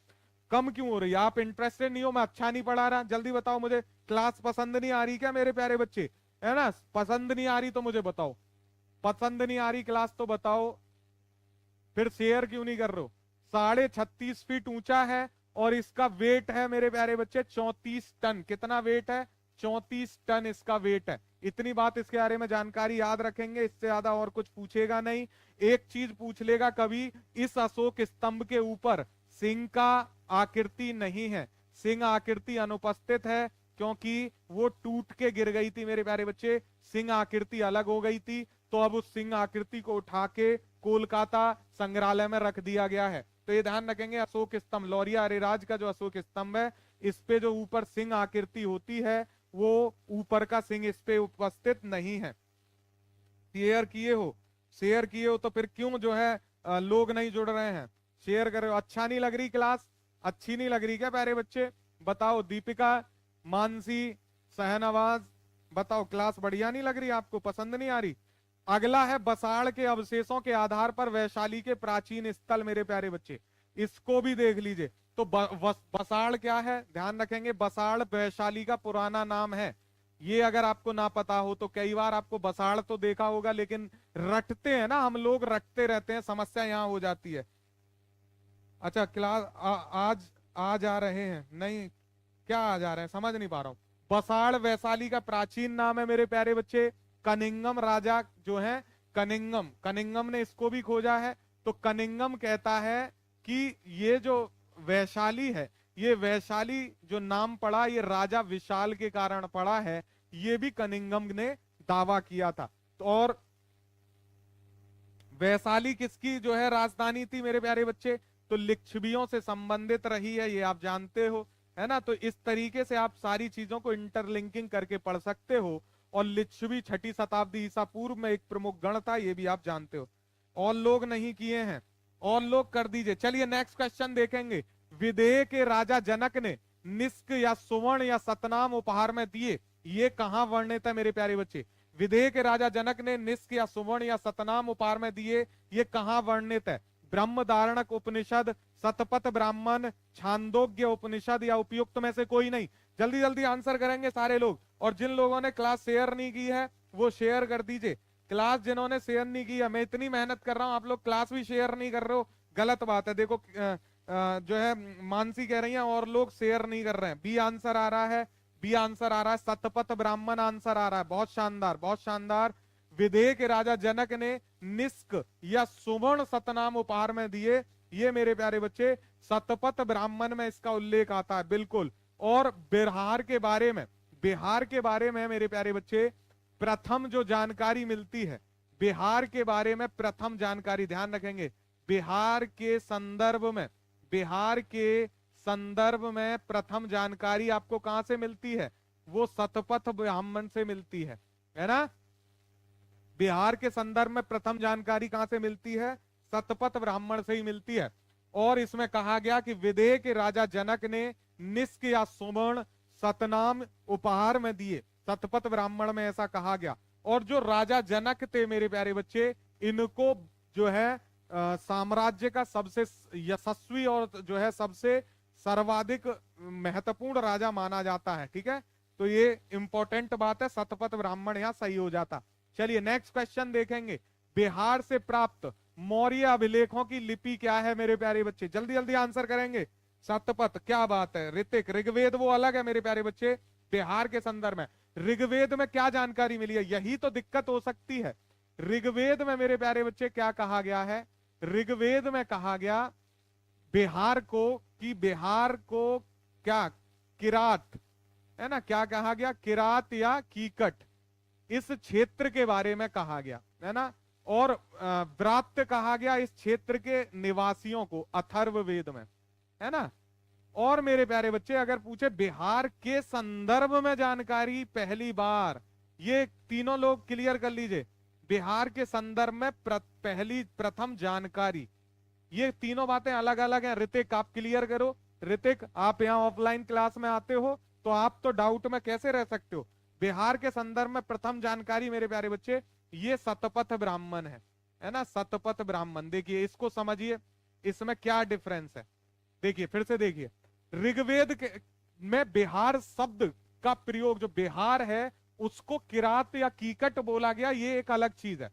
कम क्यों हो रही है? आप इंटरेस्टेड नहीं हो, मैं अच्छा नहीं पढ़ा रहा? जल्दी बताओ मुझे। क्लास पसंद नहीं आ रही क्या मेरे प्यारे बच्चे? है ना, पसंद नहीं आ रही तो मुझे बताओ। पसंद नहीं आ रही क्लास तो बताओ, फिर शेयर क्यों नहीं कर रहे हो? 36.5 फीट ऊंचा है, और इसका वेट है मेरे प्यारे बच्चे 34 टन। कितना वेट है? 34 टन इसका वेट है। इतनी बात इसके बारे में जानकारी याद रखेंगे, इससे ज्यादा और कुछ पूछेगा नहीं। एक चीज पूछ लेगा कभी, इस अशोक स्तंभ के ऊपर सिंह का आकृति नहीं है। सिंह आकृति अनुपस्थित है, क्योंकि वो टूट के गिर गई थी मेरे प्यारे बच्चे। सिंह आकृति अलग हो गई थी, तो अब उस सिंह आकृति को उठा के कोलकाता संग्रहालय में रख दिया गया है। तो ये ध्यान रखेंगे, अशोक स्तंभ, लौरिया अरेराज का जो अशोक स्तंभ है, इस पे जो ऊपर सिंह आकृति होती है, वो ऊपर का सिंह इस पे उपस्थित नहीं है। शेयर किए हो, शेयर किए हो तो फिर क्यों जो है लोग नहीं जुड़ रहे हैं? शेयर कर रहे हो। अच्छा नहीं लग रही क्लास? अच्छी नहीं लग रही क्या प्यारे बच्चे? बताओ दीपिका, मानसी, शहनवाज, बताओ क्लास बढ़िया नहीं लग रही आपको? पसंद नहीं आ रही? अगला है बसाड़ के अवशेषों के आधार पर वैशाली के प्राचीन स्थल। मेरे प्यारे बच्चे इसको भी देख लीजिए। तो बसाड़ क्या है ध्यान रखेंगे, बसाड़ वैशाली का पुराना नाम है। ये अगर आपको ना पता हो तो कई बार आपको बसाड़ तो देखा होगा लेकिन रटते हैं ना हम लोग, रटते रहते हैं, समस्या यहां हो जाती है। अच्छा क्लास आज आ जा रहे हैं? नहीं, क्या आ जा रहे हैं समझ नहीं पा रहा हूं। बसाड़ वैशाली का प्राचीन नाम है मेरे प्यारे बच्चे। कनिंगम राजा जो है, कनिंगम, कनिंगम ने इसको भी खोजा है। तो कनिंगम कहता है कि ये जो वैशाली है, ये वैशाली जो नाम पड़ा ये राजा विशाल के कारण पड़ा है, ये भी कनिंगम ने दावा किया था। तो और वैशाली किसकी जो है राजधानी थी मेरे प्यारे बच्चे? तो लिच्छवियों से संबंधित रही है, ये आप जानते हो, है ना। तो इस तरीके से आप सारी चीजों को इंटरलिंकिंग करके पढ़ सकते हो। और लिच्छवी 6ठी शताब्दी ईसा पूर्व में एक प्रमुख गण था, ये भी आप जानते हो। और लोग नहीं किए हैं, और लोग कर दीजिए। चलिए नेक्स्ट क्वेश्चन देखेंगे। विदेह के राजा जनक ने निष्क या सुवर्ण या सतनाम उपहार में दिए, ये कहां वर्णित है मेरे प्यारे बच्चे? विदेह के राजा जनक ने निष्क या सुवर्ण या सतनाम उपहार में दिए, ये कहां वर्णित है? ब्रह्मधारणक उपनिषद, शतपथ ब्राह्मण, छांदोग्य उपनिषद या उपयुक्त में से कोई नहीं? जल्दी जल्दी आंसर करेंगे सारे लोग। और जिन लोगों ने क्लास शेयर नहीं की है वो शेयर कर दीजिए। क्लास जिन्होंने शेयर नहीं की है, मैं इतनी मेहनत कर रहा हूं, आप लोग क्लास भी शेयर नहीं कर रहे हो, गलत बात है। देखो जो है मानसी कह रही है और लोग शेयर नहीं कर रहे हैं। बी आंसर आ रहा है, बी आंसर आ रहा है, शतपथ ब्राह्मण आंसर आ रहा है। बहुत शानदार, बहुत शानदार। विदेह के राजा जनक ने निष्क या सुवर्ण सतनाम उपहार में दिए, ये मेरे प्यारे बच्चे शतपथ ब्राह्मण में इसका उल्लेख आता है, बिल्कुल। और बिहार के बारे में, बिहार के बारे में मेरे प्यारे बच्चे प्रथम जो जानकारी मिलती है, बिहार के बारे में प्रथम जानकारी ध्यान रखेंगे, बिहार के संदर्भ में, बिहार के संदर्भ में प्रथम जानकारी आपको कहां से मिलती है? वो शतपथ ब्राह्मण से मिलती है ना। बिहार के संदर्भ में प्रथम जानकारी कहां से मिलती है? शतपथ ब्राह्मण से ही मिलती है। और इसमें कहा गया कि विदेह के राजा जनक ने निष्क या सुवर्ण सतनाम उपहार में दिए, शतपथ ब्राह्मण में ऐसा कहा गया। और जो राजा जनक थे मेरे प्यारे बच्चे, इनको जो है साम्राज्य का सबसे यशस्वी और जो है सबसे सर्वाधिक महत्वपूर्ण राजा माना जाता है, ठीक है। तो ये इंपॉर्टेंट बात है, शतपथ ब्राह्मण यहां सही हो जाता। चलिए नेक्स्ट क्वेश्चन देखेंगे। बिहार से प्राप्त मौर्य अभिलेखों की लिपि क्या है मेरे प्यारे बच्चे? जल्दी जल्दी आंसर करेंगे। शतपथ, क्या बात है ऋतिक। ऋग्वेद वो अलग है मेरे प्यारे बच्चे, बिहार के संदर्भ में। ऋग्वेद में क्या जानकारी मिली है? यही तो दिक्कत हो सकती है। ऋग्वेद में मेरे प्यारे बच्चे क्या कहा गया है? ऋग्वेद में कहा गया बिहार को, कि बिहार को क्या किरात, है ना, क्या कहा गया? किरात या कीकट, इस क्षेत्र के बारे में कहा गया, है ना। और व्रात्य कहा गया इस क्षेत्र के निवासियों को अथर्ववेद में, है ना। और मेरे प्यारे बच्चे अगर पूछे बिहार के संदर्भ में जानकारी पहली बार, ये तीनों लोग क्लियर कर लीजिए। बिहार के संदर्भ में पहली प्रथम जानकारी, ये तीनों बातें अलग अलग हैं। ऋतिक आप क्लियर करो। ऋतिक आप यहाँ ऑफलाइन क्लास में आते हो तो आप तो डाउट में कैसे रह सकते हो? बिहार के संदर्भ में प्रथम जानकारी मेरे प्यारे बच्चे ये शतपथ ब्राह्मण है ना, शतपथ ब्राह्मण। देखिए इसको समझिए, इसमें क्या डिफरेंस है। देखिए फिर से देखिए, ऋग्वेद के में बिहार शब्द का प्रयोग, जो बिहार है उसको किरात या कीकट बोला गया, ये एक अलग चीज है।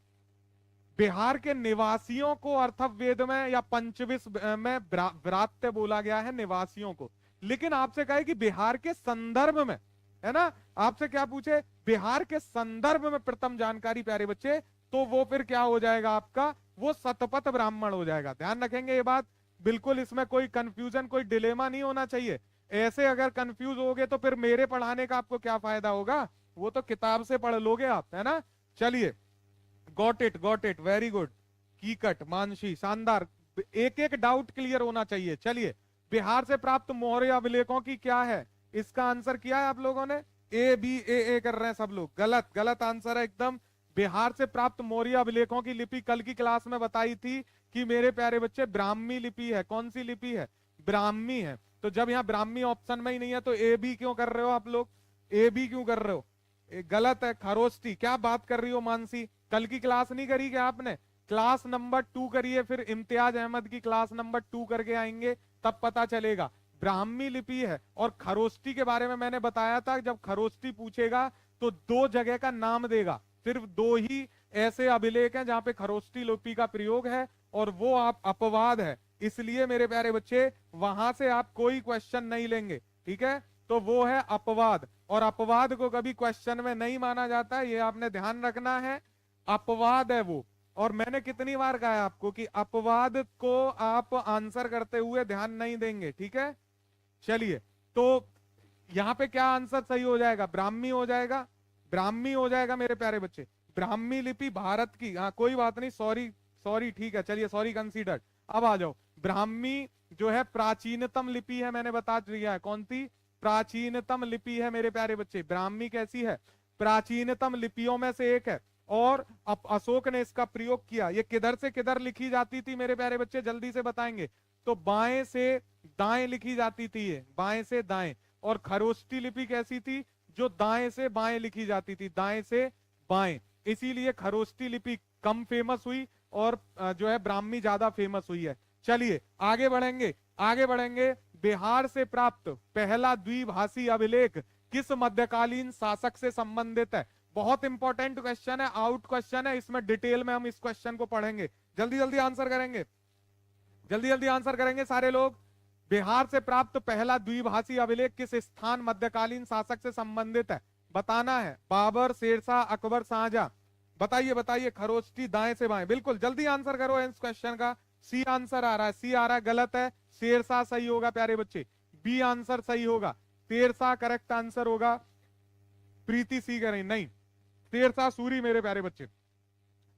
बिहार के निवासियों को अर्थवेद में या पंचविश में व्रात्य बोला गया है निवासियों को। लेकिन आपसे कहे कि बिहार के संदर्भ में, है ना, आपसे क्या पूछे? बिहार के संदर्भ में प्रथम जानकारी प्यारे बच्चे, तो वो फिर क्या हो जाएगा आपका? वो शतपथ ब्राह्मण हो जाएगा। ध्यान रखेंगे ये बात, बिल्कुल इसमें कोई कंफ्यूजन, कोई डिलेमा नहीं होना चाहिए। ऐसे अगर कंफ्यूज हो गए तो फिर मेरे पढ़ाने का आपको क्या फायदा होगा? वो तो किताब से पढ़ लोगे आप, है ना। चलिए, गॉट इट, वेरी गुड। कीकट, मानसी, शानदार। एक एक डाउट क्लियर होना चाहिए। चलिए, बिहार से प्राप्त मौर्य अभिलेखों की क्या है? इसका आंसर किया है आप लोगों ने? ए बी ए कर रहे हैं सब लोग, गलत, गलत आंसर है एकदम। बिहार से प्राप्त मौर्य अभिलेखों की लिपि कल की क्लास में बताई थी कि मेरे प्यारे बच्चे ब्राह्मी लिपि है। कौन सी लिपि है? ब्राह्मी है। तो जब यहाँ ब्राह्मी ऑप्शन में ही नहीं है तो ए बी क्यों कर रहे हो आप लोग? ए बी क्यों कर रहे हो? गलत है। खरोष्टी। क्या बात कर रही हो मानसी? कल की क्लास नहीं करी क्या आपने? क्लास नंबर 2 करिए, फिर इम्तियाज अहमद की क्लास नंबर 2 करके आएंगे, तब पता चलेगा। ब्राह्मी लिपि है। और खरोष्टी के बारे में मैंने बताया था, जब खरोष्टी पूछेगा तो 2 जगह का नाम देगा। सिर्फ 2 ही ऐसे अभिलेख हैं जहां पे खरोष्टी लिपि का प्रयोग है, और वो आप अपवाद है। इसलिए मेरे प्यारे बच्चे वहां से आप कोई क्वेश्चन नहीं लेंगे, ठीक है? तो वो है अपवाद, और अपवाद को कभी क्वेश्चन में नहीं माना जाता है, ये आपने ध्यान रखना है। अपवाद है वो। और मैंने कितनी बार कहा है आपको कि अपवाद को आप आंसर करते हुए ध्यान नहीं देंगे, ठीक है? चलिए, तो यहां पे क्या आंसर सही हो जाएगा? ब्राह्मी हो जाएगा। ब्राह्मी हो जाएगा मेरे प्यारे बच्चे। ब्राह्मी लिपि भारत की, हाँ कोई बात नहीं, सॉरी सॉरी, ठीक है, चलिए सॉरी कंसीडर्ड। अब आ जाओ। ब्राह्मी जो है प्राचीनतम लिपि है, मैंने बता दिया है। कौन सी? प्राचीनतम लिपि है मेरे प्यारे बच्चे। ब्राह्मी कैसी है? प्राचीनतम लिपियों में से एक है। और अब अशोक ने इसका प्रयोग किया। ये किधर से किधर लिखी जाती थी मेरे प्यारे बच्चे? जल्दी से बताएंगे। तो बाएं से दाएं लिखी जाती थी, ये बाएं से दाएं। और खरोष्टी लिपि कैसी थी? जो दाएं से बाएं लिखी जाती थी, दाएं से बाएं। इसीलिए खरोष्टी लिपि कम फेमस हुई और जो है ब्राह्मी ज्यादा फेमस हुई है। चलिए आगे बढ़ेंगे, आगे बढ़ेंगे। बिहार से प्राप्त पहला द्विभाषी अभिलेख किस मध्यकालीन शासक से संबंधित है? बहुत इंपॉर्टेंट क्वेश्चन है, आउट क्वेश्चन है, इसमें डिटेल में हम इस क्वेश्चन को पढ़ेंगे। जल्दी जल्दी आंसर करेंगे, जल्दी जल्दी आंसर करेंगे सारे लोग। बिहार से प्राप्त पहला द्विभाषी अभिलेख किस स्थान मध्यकालीन शासक से संबंधित है? बताना है। बाबर, शेरशाह, अकबर, शाहजहां। बताइए बताइए। खरोष्टी दाएं से बाएं, बिल्कुल जल्दी आंसर करो इस क्वेश्चन का। सी आंसर आ रहा है, सी आ रहा है, गलत है। शेरशाह सही होगा प्यारे बच्चे। बी आंसर सही होगा। शेरशाह करेक्ट आंसर होगा। प्रीति सी करें नहीं, शेरशाह सूरी मेरे प्यारे बच्चे,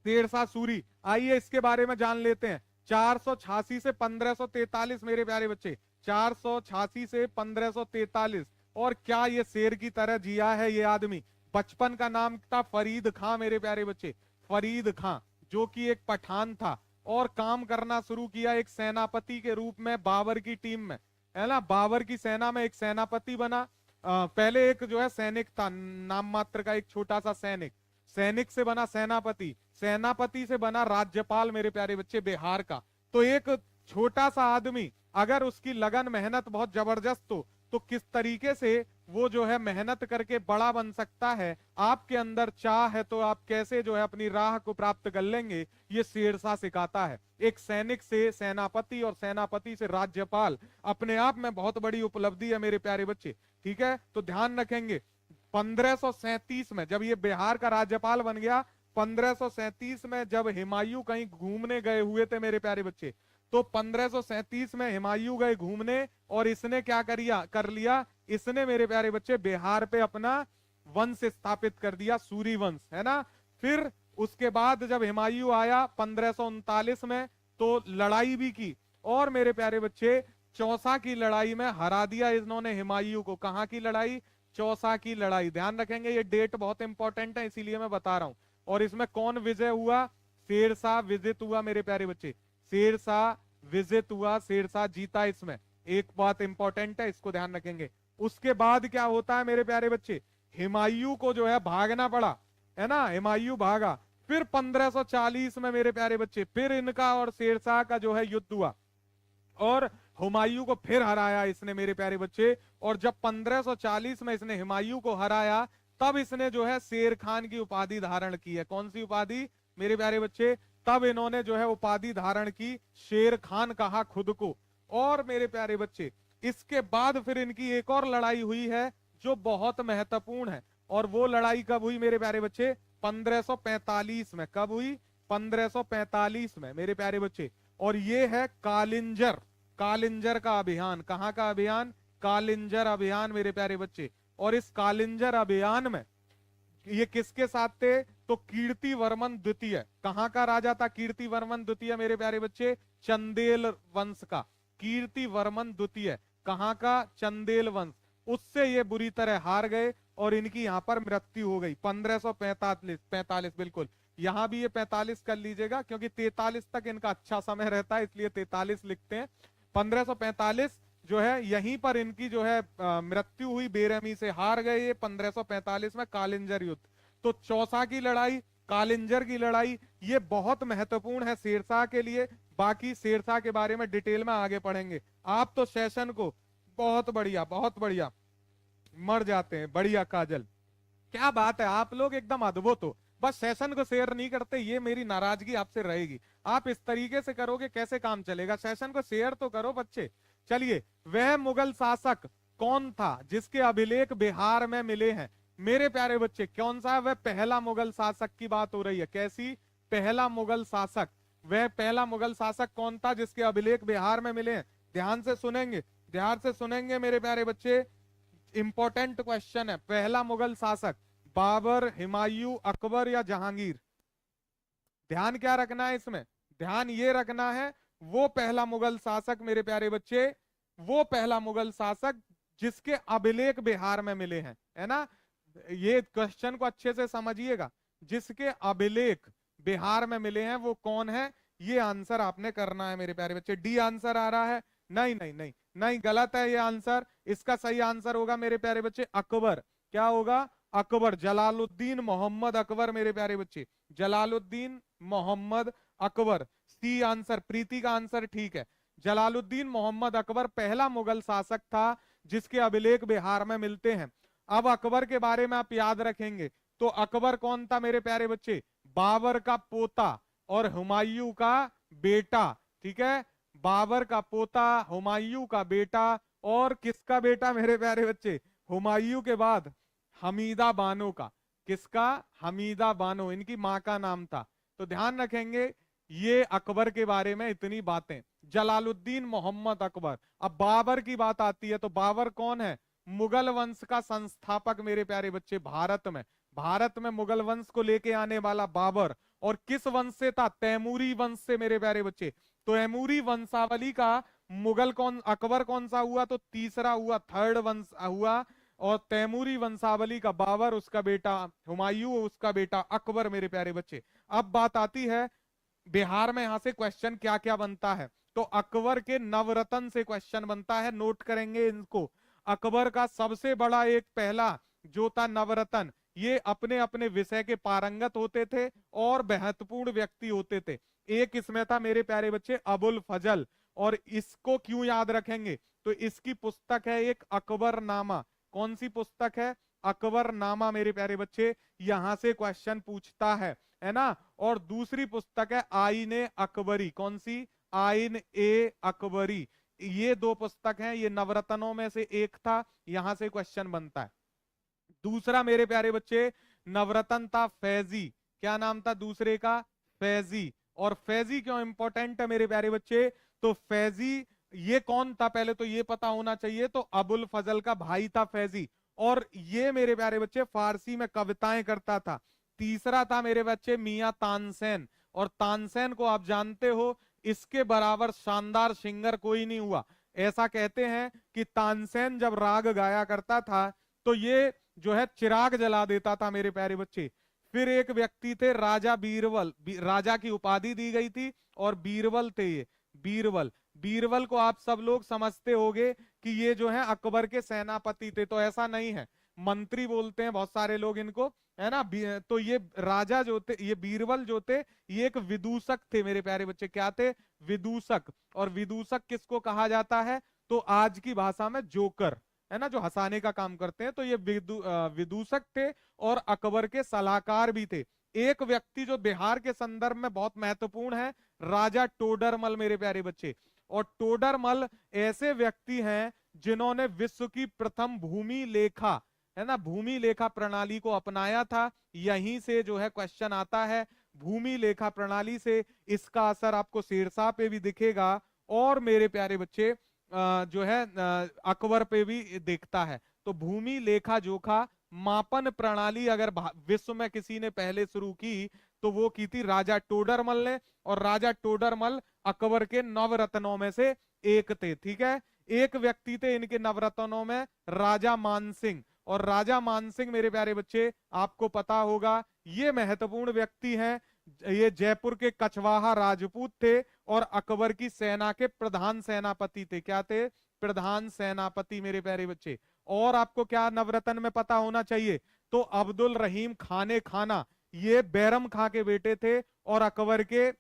शेरशाह सूरी। आइए इसके बारे में जान लेते हैं। 486 से 1543 मेरे प्यारे बच्चे, 486 से 1543। और क्या ये शेर की तरह जिया है ये आदमी? बचपन का नाम था फरीद खां मेरे प्यारे बच्चे, फरीद खां, जो कि एक पठान था और काम करना शुरू किया एक सेनापति के रूप में बाबर की टीम में, है ना? बाबर की सेना में एक सेनापति बना। पहले एक जो है सैनिक था, नाम मात्र का एक छोटा सा सैनिक, सैनिक से बना सेनापति, सेनापति से बना राज्यपाल मेरे प्यारे बच्चे बिहार का। तो एक छोटा सा आदमी अगर उसकी लगन मेहनत बहुत जबरदस्त हो तो किस तरीके से वो जो है मेहनत करके बड़ा बन सकता है। आपके अंदर चाह है तो आप कैसे जो है अपनी राह को प्राप्त कर लेंगे, ये शेरशाह सिखाता है। एक सैनिक से सेनापति और सेनापति से राज्यपाल अपने आप में बहुत बड़ी उपलब्धि है मेरे प्यारे बच्चे, ठीक है? तो ध्यान रखेंगे 1537 में जब ये बिहार का राज्यपाल बन गया, 1537 में जब हुमायूं कहीं घूमने गए हुए थे मेरे प्यारे बच्चे, तो 1537 में हुमायूं गए घूमने और इसने क्या कर लिया, इसने मेरे प्यारे बच्चे बिहार पे अपना वंश स्थापित कर दिया, सूरी वंश, है ना? फिर उसके बाद जब हुमायूं आया 1539 में तो लड़ाई भी की और मेरे प्यारे बच्चे चौसा की लड़ाई में हरा दिया इन्होंने हुमायूं को। कहां की लड़ाई? चौसा की लड़ाई। ध्यान रखेंगे, ये डेट बहुत इंपॉर्टेंट है इसीलिए मैं बता रहा हूं। और इसमें कौन विजय हुआ? शेरशाह विजित हुआ मेरे प्यारे बच्चे, शेरशाह विजित हुआ, शेरशाह जीता। इसमें एक बात इंपॉर्टेंट है, इसको ध्यान रखेंगे। उसके बाद क्या होता है मेरे प्यारे बच्चे? हुमायूं को जो है भागना पड़ा, है ना? हुमायूं भागा। फिर 1540 में मेरे प्यारे बच्चे फिर इनका और शेरशाह का जो है युद्ध हुआ और हुमायूं को फिर हराया इसने मेरे प्यारे बच्चे। और जब 1540 में इसने हुमायूं को हराया तब इसने जो है शेर खान की उपाधि धारण की है। कौन सी उपाधि मेरे प्यारे बच्चे? तब इन्होंने जो है उपाधि धारण की, शेर खान कहा खुद को। और मेरे प्यारे बच्चे इसके बाद फिर इनकी एक और लड़ाई हुई है जो बहुत महत्वपूर्ण है। और वो लड़ाई कब हुई मेरे प्यारे बच्चे? 1545 में। कब हुई? 1545 में मेरे प्यारे बच्चे। और ये है कालिंजर, कालिंजर का अभियान। कहां का अभियान? कालिंजर अभियान मेरे प्यारे बच्चे। और इस कालिंजर अभियान में ये किसके साथ थे? तो कीर्ति वर्मन द्वितीय। कहां का राजा था कीर्ति वर्मन द्वितीय मेरे प्यारे बच्चे? चंदेल वंश का। कीर्ति वर्मन द्वितीय कहां का? चंदेल वंश। उससे ये बुरी तरह हार गए और इनकी यहाँ पर मृत्यु हो गई 1545 बिल्कुल। यहाँ भी ये 45 कर लीजिएगा क्योंकि 43 तक इनका अच्छा समय रहता है, इसलिए 43 लिखते हैं। 1545 जो है यहीं पर इनकी जो है मृत्यु हुई, बेरहमी से हार गए ये 1545 में कालिंजर युद्ध। तो चौसा की लड़ाई, कालिंजर की लड़ाई, ये बहुत महत्वपूर्ण है शेरशाह के लिए। बाकी शेरशाह के बारे में डिटेल में आगे पढ़ेंगे। आप तो सेशन को बहुत बढ़िया, बहुत बढ़िया, मर जाते हैं, बढ़िया काजल, क्या बात है, आप लोग एकदम अद्भुत हो। बस सेशन को शेयर नहीं करते, ये मेरी नाराजगी आपसे रहेगी। आप इस तरीके से करोगे कैसे काम चलेगा, सेशन को शेयर तो करो बच्चे। चलिए, वह मुगल शासक कौन था जिसके अभिलेख बिहार में मिले हैं? मेरे प्यारे बच्चे, कौन सा है वह पहला मुगल शासक की बात हो रही है? कैसी? पहला मुगल शासक। वह पहला मुगल शासक कौन था जिसके अभिलेख बिहार में मिले हैं? ध्यान से सुनेंगे, ध्यान से सुनेंगे मेरे प्यारे बच्चे, इंपॉर्टेंट क्वेश्चन है। पहला मुगल शासक बाबर, हुमायूं, अकबर या जहांगीर? ध्यान क्या रखना है इसमें? ध्यान ये रखना है वो पहला मुगल शासक मेरे प्यारे बच्चे, वो पहला मुगल शासक जिसके अभिलेख बिहार में मिले हैं, है ना? ये क्वेश्चन को अच्छे से समझिएगा, जिसके अभिलेख बिहार में मिले हैं वो कौन है, ये आंसर आपने करना है मेरे प्यारे बच्चे। डी आंसर आ रहा है? नहीं नहीं नहीं नहीं, गलत है ये आंसर। इसका सही आंसर होगा मेरे प्यारे बच्चे अकबर। क्या होगा? अकबर, जलालुद्दीन मोहम्मद अकबर मेरे प्यारे बच्चे, जलालुद्दीन मोहम्मद अकबर। सी आंसर, प्रीति का आंसर ठीक है। जलालुद्दीन मोहम्मद अकबर पहला मुगल शासक था जिसके अभिलेख बिहार में मिलते हैं। अब अकबर के बारे में आप याद रखेंगे तो अकबर कौन था मेरे प्यारे बच्चे? बाबर का पोता और हुमायूं का बेटा, ठीक है? बाबर का पोता, हुमायूं का बेटा, और किसका बेटा मेरे प्यारे बच्चे? हुमायूं के बाद हमीदा बानो का। किसका? हमीदा बानो, इनकी मां का नाम था। तो ध्यान रखेंगे ये अकबर के बारे में इतनी बातें। जलालुद्दीन मोहम्मद अकबर। अब बाबर की बात आती है तो बाबर कौन है? मुगल वंश का संस्थापक मेरे प्यारे बच्चे, भारत में मुगल वंश को लेके आने वाला बाबर। और किस वंश से था? तैमूरी वंश से मेरे प्यारे बच्चे। तो तैमूरी वंशावली का मुगल कौन, अकबर कौन सा हुआ? तो तीसरा हुआ, थर्ड वंश हुआ। और तैमूरी वंशावली का बाबर, उसका बेटा हुमायूं, उसका बेटा अकबर मेरे प्यारे बच्चे। अब बात आती है बिहार में यहां से क्वेश्चन क्या क्या बनता है। तो अकबर के नवरत्न से क्वेश्चन बनता है, नोट करेंगे इनको। अकबर का सबसे बड़ा एक पहला जो था नवरत्न, ये अपने अपने विषय के पारंगत होते थे और महत्वपूर्ण व्यक्ति होते थे। एक इसमें था मेरे प्यारे बच्चे अबुल फजल, और इसको क्यों याद रखेंगे? तो इसकी पुस्तक है एक अकबरनामा। कौन सी पुस्तक है? अकबरनामा मेरे प्यारे बच्चे, यहां से क्वेश्चन पूछता है ना? और दूसरी पुस्तक है आईन ए अकबरी। कौन सी? आईन ए अकबरी। ये दो पुस्तक हैं, ये नवरत्नों में से एक था, यहां से क्वेश्चन बनता है। दूसरा मेरे प्यारे बच्चे नवरत्न था फैजी। क्या नाम था दूसरे का? फैजी। और फैजी क्यों इंपॉर्टेंट है मेरे प्यारे बच्चे? तो फैजी ये कौन था पहले तो ये पता होना चाहिए। तो अबुल फजल का भाई था फैजी, और ये मेरे प्यारे बच्चे फारसी में कविताएं करता था। तीसरा था मेरे बच्चे मियां तानसेन, और तानसेन को आप जानते हो इसके बराबर शानदार सिंगर कोई नहीं हुआ। ऐसा कहते हैं कि तानसेन जब राग गाया करता था तो ये जो है चिराग जला देता था मेरे प्यारे बच्चे। फिर एक व्यक्ति थे राजा बीरबल, राजा की उपाधि दी गई थी, और बीरबल थे ये, बीरबल। बीरबल को आप सब लोग समझते होंगे कि ये जो है अकबर के सेनापति थे, तो ऐसा नहीं है, मंत्री बोलते हैं बहुत सारे लोग इनको, है ना? तो ये राजा जो थे, ये बीरबल जो थे, ये एक विदूषक थे मेरे प्यारे बच्चे। क्या थे? विदूषक। और विदूषक किसको कहा जाता है? तो आज की भाषा में जोकर, है ना, जो हंसाने का काम करते हैं। तो ये विदूषक थे और अकबर के सलाहकार भी थे। एक व्यक्ति जो बिहार के संदर्भ में बहुत महत्वपूर्ण है, राजा टोडरमल मेरे प्यारे बच्चे। और टोडरमल ऐसे व्यक्ति हैं जिन्होंने विश्व की प्रथम भूमि लेखा, है ना, भूमि लेखा प्रणाली को अपनाया था। यहीं से जो है क्वेश्चन आता है, भूमि लेखा प्रणाली से। इसका असर आपको शेरशाह पे भी दिखेगा, और मेरे प्यारे बच्चे जो है अकबर पे भी देखता है। तो भूमि लेखा जोखा मापन प्रणाली अगर विश्व में किसी ने पहले शुरू की तो वो की थी राजा टोडरमल ने, और राजा टोडरमल अकबर के नवरत्नों में से एक थे। ठीक है, एक व्यक्ति थे इनके नवरत्नों में, राजा मानसिंह। और राजा मानसिंह मेरे प्यारे बच्चे आपको पता होगा ये महत्वपूर्ण व्यक्ति हैं। ये जयपुर के कछवाहा राजपूत थे और अकबर की सेना के प्रधान सेनापति थे। क्या थे? प्रधान सेनापति मेरे प्यारे बच्चे। और आपको क्या नवरत्न में पता होना चाहिए? तो अब्दुल रहीम खाने खाना ये बैरम खां के बेटे थे और अकबर के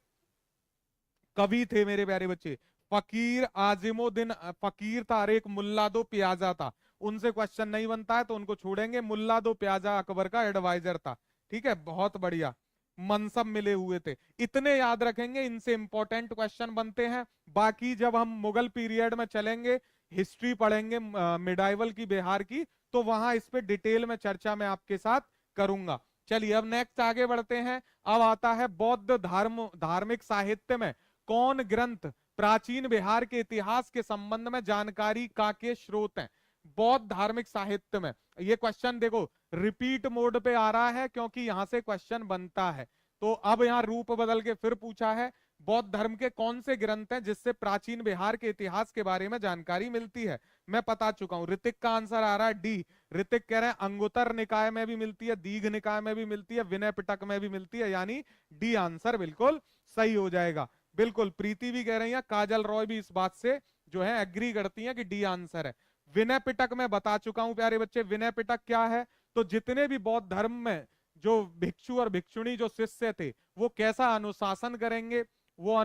कवि थे मेरे प्यारे बच्चे। फकीर आजिमुद्दीन फकीर था और एक मुल्ला दो प्याजा था। उनसे क्वेश्चन नहीं बनता है तो उनको छोड़ेंगे। मुल्ला दो प्याजा अकबर का एडवाइजर था। ठीक है, बहुत बढ़िया, मनसब मिले हुए थे। इतने याद रखेंगे, इनसे इंपॉर्टेंट क्वेश्चन बनते हैं। बाकी जब हम मुगल पीरियड में चलेंगे, हिस्ट्री पढ़ेंगे मिडाइवल की, बिहार की, तो वहां इस पे डिटेल में चर्चा मैं आपके साथ करूंगा। चलिए अब नेक्स्ट आगे बढ़ते हैं। अब आता है बौद्ध धार्मिक साहित्य में कौन ग्रंथ प्राचीन बिहार के इतिहास के संबंध में जानकारी का के स्रोत हैं? बौद्ध धार्मिक साहित्य में ये क्वेश्चन देखो रिपीट मोड पे आ रहा है क्योंकि यहां से क्वेश्चन बनता है। तो अब यहाँ रूप बदल के फिर पूछा है बौद्ध धर्म के कौन से ग्रंथ हैं जिससे प्राचीन बिहार के इतिहास के बारे में जानकारी मिलती है? मैं बता चुका हूं। ऋतिक का आंसर आ रहा है डी। ऋतिक कह रहे हैं अंगुत्तर निकाय में भी मिलती है, दीघ निकाय में भी मिलती है, विनय पिटक में भी मिलती है, यानी डी आंसर बिल्कुल सही हो जाएगा। बिल्कुल प्रीति भी कह रही है, काजल रॉय भी इस बात से जो है एग्री करती हैं कि डी आंसर है। विनय पिटक मैं बता चुका हूं प्यारे बच्चे। विनय पिटक क्या है? तो जितने भी बौद्ध धर्म में जो भिक्षु और भिक्षुणी जो शिष्य थे वो कैसा अनुशासन करेंगे, वो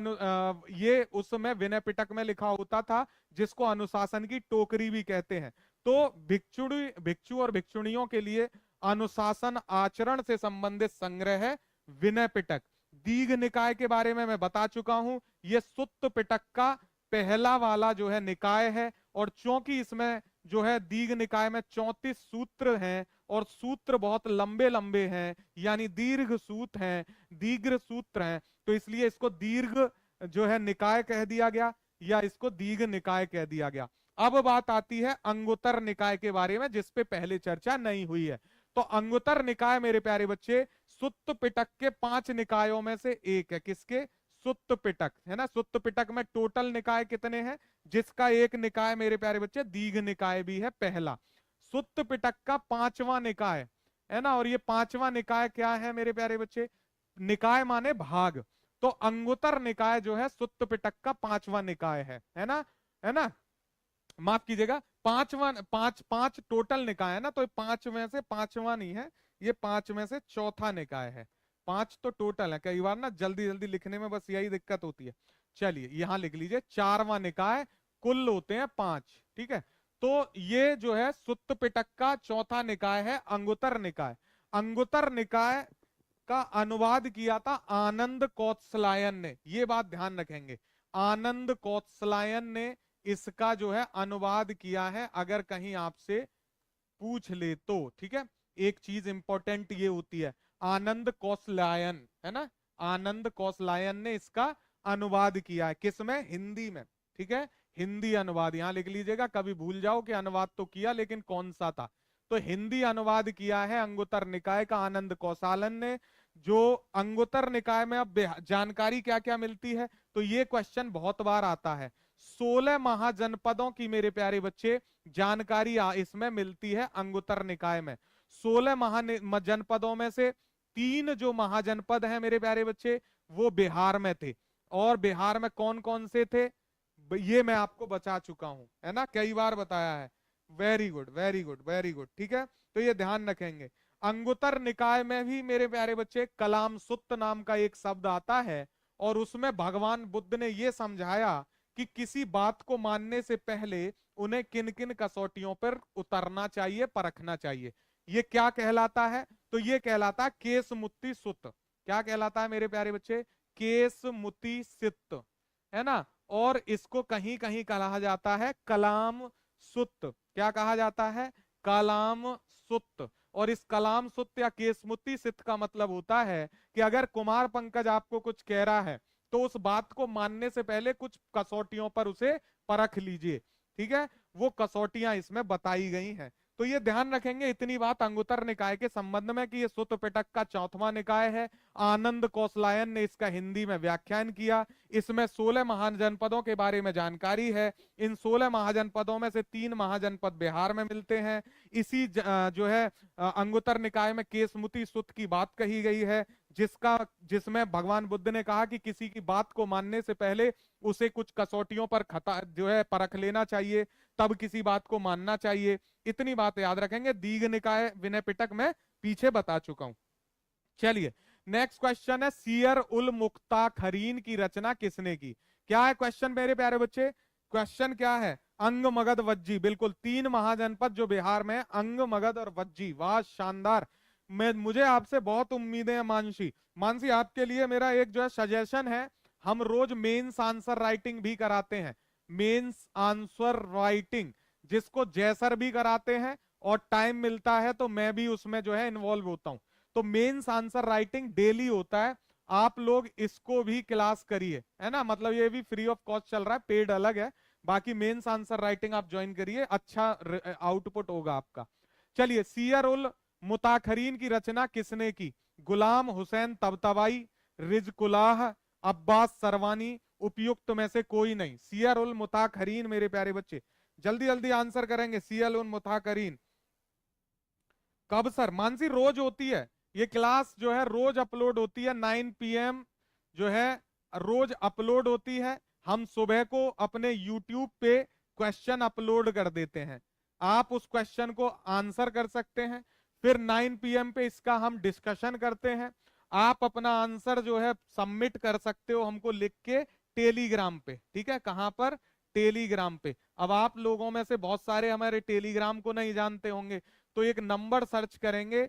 ये उसमें विनय पिटक में लिखा होता था, जिसको अनुशासन की टोकरी भी कहते हैं। तो भिक्षु और भिक्षुणियों के लिए अनुशासन आचरण से संबंधित संग्रह है विनय पिटक। दीघ निकाय के बारे में मैं बता चुका हूं, ये सुत्त पिटक का पहला वाला जो है निकाय है। और चूंकि इसमें जो है दीघ निकाय में 34 सूत्र हैं और सूत्र बहुत लंबे लंबे हैं, यानी दीर्घ सूत हैं, दीर्घ सूत्र हैं, तो इसलिए इसको दीर्घ जो है निकाय कह दिया गया या इसको दीघ निकाय कह दिया गया। अब बात आती है अंगुत्तर निकाय के बारे में, जिसपे पहले चर्चा नहीं हुई है। तो अंगुत्तर निकाय मेरे प्यारे बच्चे सुत्त पिटक के 5 निकायों में से एक है। किसके? सुत्त पिटक, है ना। सुत्त पिटक में टोटल निकाय कितने हैं? जिसका एक निकाय मेरे प्यारे बच्चे दीघ निकाय भी है पहला। सुत्त पिटक का 5वां निकाय है ना। और ये 5वां निकाय क्या है मेरे प्यारे बच्चे? निकाय माने भाग। तो अंगुत्तर निकाय जो है सुत्त पिटक का 5वां निकाय है ना, है ना। माफ कीजिएगा, पांच टोटल निकाय है ना, तो 5 में से 5वां नहीं है, ये 5 में से चौथा निकाय है। 5 तो टोटल है, कई बार ना जल्दी जल्दी लिखने में बस यही दिक्कत होती है। चलिए यहां लिख लीजिए 4वां निकाय, कुल होते हैं 5। ठीक है, तो ये जो है सुत्त पिटक का चौथा निकाय है अंगुत्तर निकाय। अंगुत्तर निकाय का अनुवाद किया था आनंद कौत्सलायन ने, ये बात ध्यान रखेंगे। आनंद कौत्सलायन ने इसका जो है अनुवाद किया है, अगर कहीं आपसे पूछ ले तो। ठीक है, एक चीज इंपॉर्टेंट ये होती है, आनंद कौशलायन, है ना। आनंद कौशलायन ने इसका अनुवाद किया है, किसमें? हिंदी में। ठीक है, हिंदी अनुवाद यहां लिख लीजिएगा, कभी भूल जाओ कि अनुवाद तो किया लेकिन कौन सा था। तो हिंदी अनुवाद किया है अंगुत्तर निकाय का आनंद कौशलन ने। जो अंगुत्तर निकाय में अब जानकारी क्या क्या मिलती है, तो ये क्वेश्चन बहुत बार आता है। 16 महाजनपदों की मेरे प्यारे बच्चे जानकारी इसमें मिलती है अंगुत्तर निकाय में। 16 महाजनपदों में से 3 जो महाजनपद हैं मेरे प्यारे बच्चे वो बिहार में थे। और बिहार में कौन कौन से थे ये मैं आपको बता चुका हूं, है ना, कई बार बताया है। Very good very good very good. ठीक है, तो ये ध्यान रखेंगे। अंगुत्तर निकाय में भी मेरे प्यारे बच्चे कलाम सुत्त नाम का एक शब्द आता है, और उसमें भगवान बुद्ध ने यह समझाया कि किसी बात को मानने से पहले उन्हें किन किन कसौटियों पर उतरना चाहिए, परखना चाहिए। ये क्या कहलाता है? तो ये कहलाता है केस मुत्ति सुत्त। क्या कहलाता है मेरे प्यारे बच्चे? केस मुत्ति सित्त, है ना। और इसको कहीं कहीं कहा जाता है कलाम सुत्त। क्या कहा जाता है? कलाम सुत्त। और इस कलाम सुत्त या केसमुत्ती सित्त का मतलब होता है कि अगर कुमार पंकज आपको कुछ कह रहा है तो उस बात को मानने से पहले कुछ कसौटियों पर उसे परख लीजिए। ठीक है, वो कसौटियां इसमें बताई गई हैं। तो ये ध्यान रखेंगे इतनी बात अंगुत्तर निकाय के संबंध में कि ये सुत्त पिटक का चौथवा निकाय है। आनंद कौशलायन ने इसका हिंदी में व्याख्यान किया। इसमें 16 महाजनपदों के बारे में जानकारी है। इन 16 महाजनपदों में से 3 महाजनपद बिहार में मिलते हैं। इसी जो है अंगुत्तर निकाय में केशमुति सुत्त की बात कही गई है, जिसमें भगवान बुद्ध ने कहा कि किसी की बात को मानने से पहले उसे कुछ कसौटियों पर खता जो है परख लेना चाहिए, तब किसी बात को मानना चाहिए। इतनी बात याद रखेंगे। दीघ निकाय विनय पिटक में पीछे बता चुका हूं। चलिए नेक्स्ट क्वेश्चन है, सियर उल मुक्ताखरीन की रचना किसने की? क्या है क्वेश्चन मेरे प्यारे बच्चे? क्वेश्चन क्या है? अंग, मगध, वज्जी। बिल्कुल 3 महाजनपद जो बिहार में, अंग, मगध और वज्जी। वाह शानदार। मुझे आपसे बहुत उम्मीदें हैं मानसी। मानसी आपके लिए मेरा एक जो है सजेशन है, हम रोज मेंस आंसर राइटिंग भी कराते हैं। मेंस आंसर राइटिंग जिसको जैसर भी कराते हैं, और टाइम मिलता है तो मैं भी उसमें जो है इन्वॉल्व होता हूं। तो मेंस आंसर राइटिंग डेली होता है। आप लोग इसको भी क्लास करिए, है ना। मतलब ये भी फ्री ऑफ कॉस्ट चल रहा है, पेड अलग है। बाकी मेंस आंसर राइटिंग आप ज्वाइन करिए, अच्छा आउटपुट होगा आपका। चलिए, सियर उल मुताखरीन की रचना किसने की? गुलाम हुसैन तबतबाई, रिजकुल्लाह, अब्बास सरवानी, उपयुक्त में से कोई नहीं। सियर उल मुताखरीन मेरे प्यारे बच्चे जल्दी जल्दी आंसर करेंगे। सियर उल मुताखरीन कब सर? मानसी रोज होती है ये क्लास, जो है रोज अपलोड होती है 9 PM जो है रोज अपलोड होती है। हम सुबह को अपने YouTube पे क्वेश्चन अपलोड कर देते हैं, आप उस क्वेश्चन को आंसर कर सकते हैं। फिर 9 PM पे इसका हम डिस्कशन करते हैं। आप अपना आंसर जो है सबमिट कर सकते हो हमको लिख के टेलीग्राम पे, ठीक है। कहां पर? टेलीग्राम पे। अब आप लोगों में से बहुत सारे हमारे टेलीग्राम को नहीं जानते होंगे, तो एक नंबर सर्च करेंगे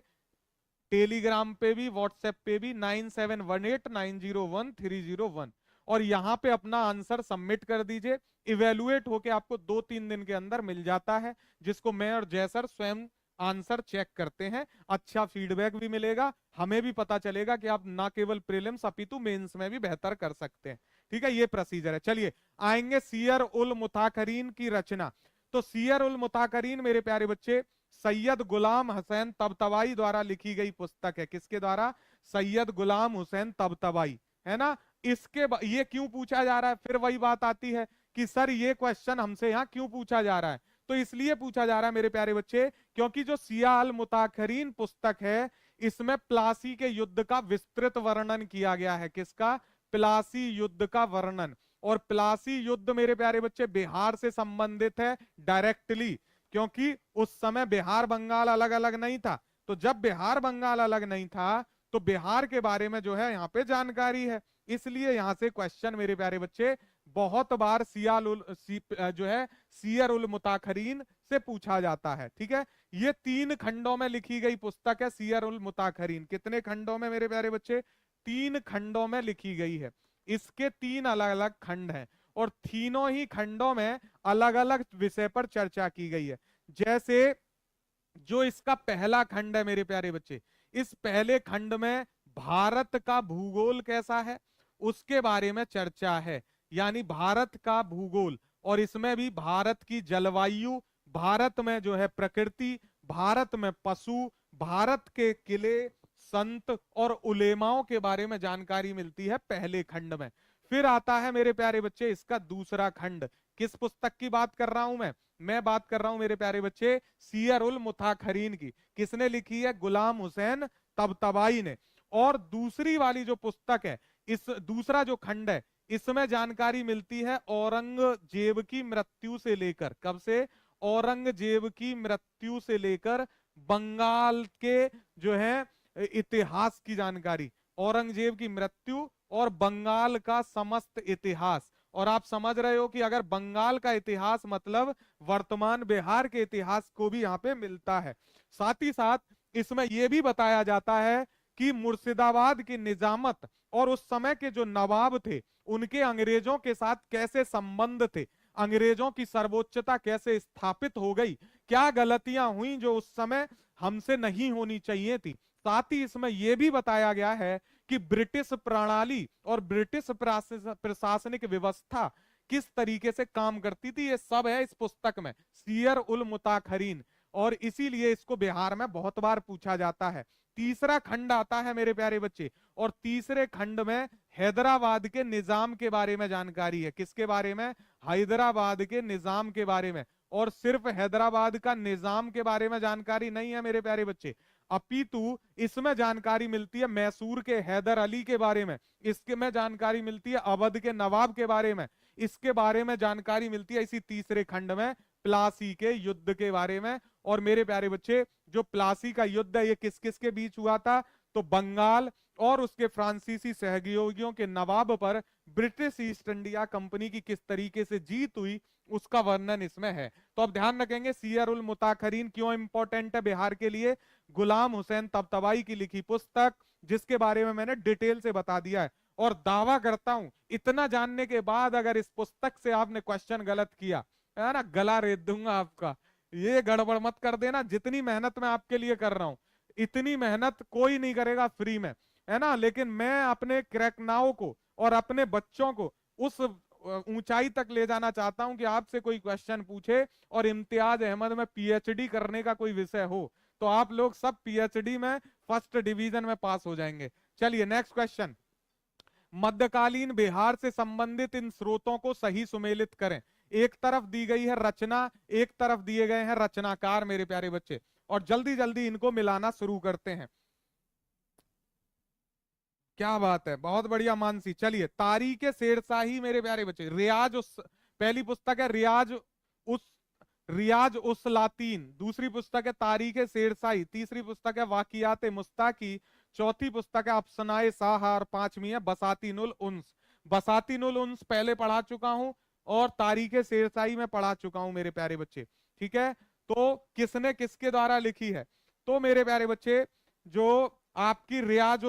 टेलीग्राम पे भी, व्हाट्सएप पे भी, 9718901301, और यहाँ पे अपना आंसर सबमिट कर दीजिए। इवेलुएट होके आपको 2-3 दिन के अंदर मिल जाता है, जिसको मैं और जयसर स्वयं आंसर चेक करते हैं। अच्छा फीडबैक भी मिलेगा, हमें भी पता चलेगा कि आप ना केवल प्रीलिम्स अपितु मेंस में भी बेहतर कर सकते हैं, ठीक है। ये प्रोसीजर है। चलिए आएंगे सियर उल मुताखरीन की रचना। तो सियर उल मुताखरीन मेरे प्यारे बच्चे सैयद गुलाम हुसैन तबतबाई द्वारा लिखी गई पुस्तक है। किसके द्वारा? सैयद गुलाम हुसैन तबतबाई, है ना। ये क्यों पूछा जा रहा है? फिर वही बात आती है कि सर ये क्वेश्चन हमसे यहाँ क्यों पूछा जा रहा है? तो इसलिए पूछा जा रहा है मेरे प्यारे बच्चे, क्योंकि जो सिया अल मुताखरीन पुस्तक है, इसमें प्लासी के युद्ध का विस्तृत वर्णन किया गया है। किसका? प्लासी युद्ध का वर्णन। और प्लासी युद्ध मेरे प्यारे बच्चे बिहार से संबंधित है डायरेक्टली, क्योंकि उस समय बिहार बंगाल अलग अलग नहीं था। तो जब बिहार बंगाल अलग नहीं था, तो बिहार के बारे में जो है यहाँ पे जानकारी है। इसलिए यहां से क्वेश्चन मेरे प्यारे बच्चे बहुत बार जो है सियर उल मुताखरीन से पूछा जाता है, ठीक है। ये 3 खंडों में लिखी गई पुस्तक है सियर उल मुताखरीन। कितने खंडों में मेरे प्यारे बच्चे? 3 खंडों में लिखी गई है। इसके 3 अलग अलग खंड हैं, और तीनों ही खंडों में अलग अलग विषय पर चर्चा की गई है। जैसे जो इसका पहला खंड है मेरे प्यारे बच्चे, इस पहले खंड में भारत का भूगोल कैसा है उसके बारे में चर्चा है, यानी भारत का भूगोल। और इसमें भी भारत की जलवायु, भारत में जो है प्रकृति, भारत में पशु, भारत के किले, संत और उलेमाओं के बारे में जानकारी मिलती है पहले खंड में। फिर आता है मेरे प्यारे बच्चे इसका दूसरा खंड। किस पुस्तक की बात कर रहा हूं मैं बात कर रहा हूं मेरे प्यारे बच्चे सियर उल मुताखरीन की। किसने लिखी है? गुलाम हुसैन तबतबाई ने। और दूसरी वाली जो पुस्तक है, इस दूसरा जो खंड है, इसमें जानकारी मिलती है औरंगजेब की मृत्यु से लेकर, कब से? औरंगजेब की मृत्यु से लेकर बंगाल के जो है इतिहास की जानकारी, औरंगजेब की मृत्यु और बंगाल का समस्त इतिहास। और आप समझ रहे हो कि अगर बंगाल का इतिहास मतलब वर्तमान बिहार के इतिहास को भी यहाँ पे मिलता है। साथ ही साथ इसमें यह भी बताया जाता है कि मुर्शिदाबाद की निजामत और उस समय के जो नवाब थे, उनके अंग्रेजों के साथ कैसे संबंध थे, अंग्रेजों की सर्वोच्चता कैसे स्थापित हो गई, क्या गलतियां हुई जो उस समय हमसे नहीं होनी चाहिए थी। साथ ही इसमें यह भी बताया गया है कि ब्रिटिश प्रणाली और ब्रिटिश प्रशासनिक व्यवस्था किस तरीके से काम करती थी। ये सब है इस पुस्तक में, सियर उल मुताखरीन। और इसीलिए इसको बिहार में बहुत बार पूछा जाता है। तीसरा खंड आता है मेरे प्यारे बच्चे, और तीसरे खंड में हैदराबाद के निजाम के बारे में जानकारी है। किसके बारे में? हैदराबाद के निजाम के बारे में। और सिर्फ हैदराबाद का निजाम के बारे में जानकारी नहीं है मेरे प्यारे बच्चे, अपितु इसमें जानकारी मिलती है मैसूर के हैदर अली के बारे में, इसके में जानकारी मिलती है अवध के नवाब के बारे में, इसके बारे में जानकारी मिलती है इसी तीसरे खंड में प्लासी के युद्ध के बारे में। और मेरे प्यारे बच्चे, जो प्लासी का युद्ध है ये किस किस के बीच हुआ था? तो बंगाल और उसके फ्रांसीसी सहयोगियों के नवाब पर ब्रिटिश ईस्ट इंडिया कंपनी की किस तरीके से जीत हुई, उसका वर्णन इसमें है। तो अब ध्यान रखेंगे सियर उल मुताखरीन क्यों इंपॉर्टेंट है बिहार के लिए। गुलाम हुसैन तबतबाई की लिखी पुस्तक, जिसके बारे में मैंने डिटेल से बता दिया है। और दावा करता हूं इतना जानने के बाद अगर इस पुस्तक से आपने क्वेश्चन गलत किया है ना, गला रेत दूंगा आपका। ये गड़बड़ मत कर देना, जितनी मेहनत मैं आपके लिए कर रहा हूं इतनी मेहनत कोई नहीं करेगा फ्री में, है ना। लेकिन मैं अपने क्रैकनाओं को और अपने बच्चों को उस ऊंचाई तक ले जाना चाहता हूं कि आपसे कोई क्वेश्चन पूछे और इम्तियाज अहमद में पीएचडी करने का कोई विषय हो तो आप लोग सब पीएचडी में फर्स्ट डिवीजन में पास हो जाएंगे। चलिए नेक्स्ट क्वेश्चन। मध्यकालीन बिहार से संबंधित इन स्रोतों को सही सुमेलित करें। एक तरफ दी गई है रचना, एक तरफ दिए गए हैं रचनाकार मेरे प्यारे बच्चे, और जल्दी जल्दी इनको मिलाना शुरू करते हैं। क्या बात है, बहुत बढ़िया मानसी। चलिए, तारीख शेरशाही मेरे प्यारे बच्चे, रियाज उस पहली पुस्तक है रियाज उस लातीन, दूसरी पुस्तक है तारीख शेरशाही, तीसरी पुस्तक है वाकियात मुस्ताकी, चौथी पुस्तक है अफसनाए साहा, और पांचवी है बसातीनुल उन्स। बसातीनुल उन्स पहले पढ़ा चुका हूं और तारीख शेरशाही में पढ़ा चुका हूं मेरे प्यारे बच्चे, ठीक है। तो किसने किसके द्वारा लिखी है? तो मेरे प्यारे बच्चे, जो आपकी रियाज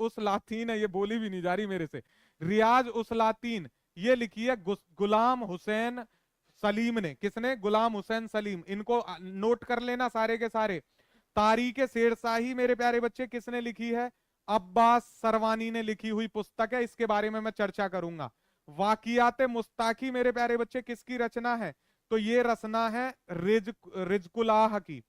उस लातीन है, ये बोली भी नहीं जा रही मेरे से, रियाज उस लातीन ये लिखी है गुलाम हुसैन सलीम ने। किसने? गुलाम हुसैन सलीम। इनको नोट कर लेना सारे के सारे। तारीख शेरशाही मेरे प्यारे बच्चे किसने लिखी है? अब्बास सरवानी ने लिखी हुई पुस्तक है, इसके बारे में मैं चर्चा करूंगा। वाकियात मुस्ताकी मेरे प्यारे बच्चे किसकी रचना है? तो ये रचना है रिजकुलाह की।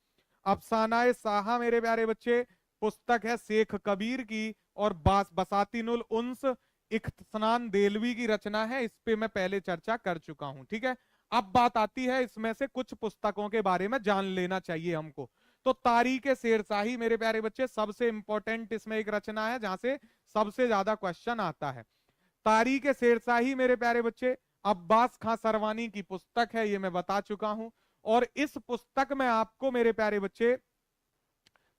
अफसानाए साहा मेरे प्यारे बच्चे पुस्तक है शेख कबीर की, और बसातीनुल उन्स इख्तनान देलवी की रचना है, इस पे मैं पहले चर्चा कर चुका हूं, ठीक है। अब बात आती है इसमें से कुछ पुस्तकों के बारे में जान लेना चाहिए हमको। तो तारीख शेरशाही मेरे प्यारे बच्चे सबसे इंपॉर्टेंट इसमें एक रचना है जहां से सबसे ज्यादा क्वेश्चन आता है। तारीख शेरशाही मेरे प्यारे बच्चे अब्बास खां सरवानी की पुस्तक है, ये मैं बता चुका हूं। और इस पुस्तक में आपको मेरे प्यारे बच्चे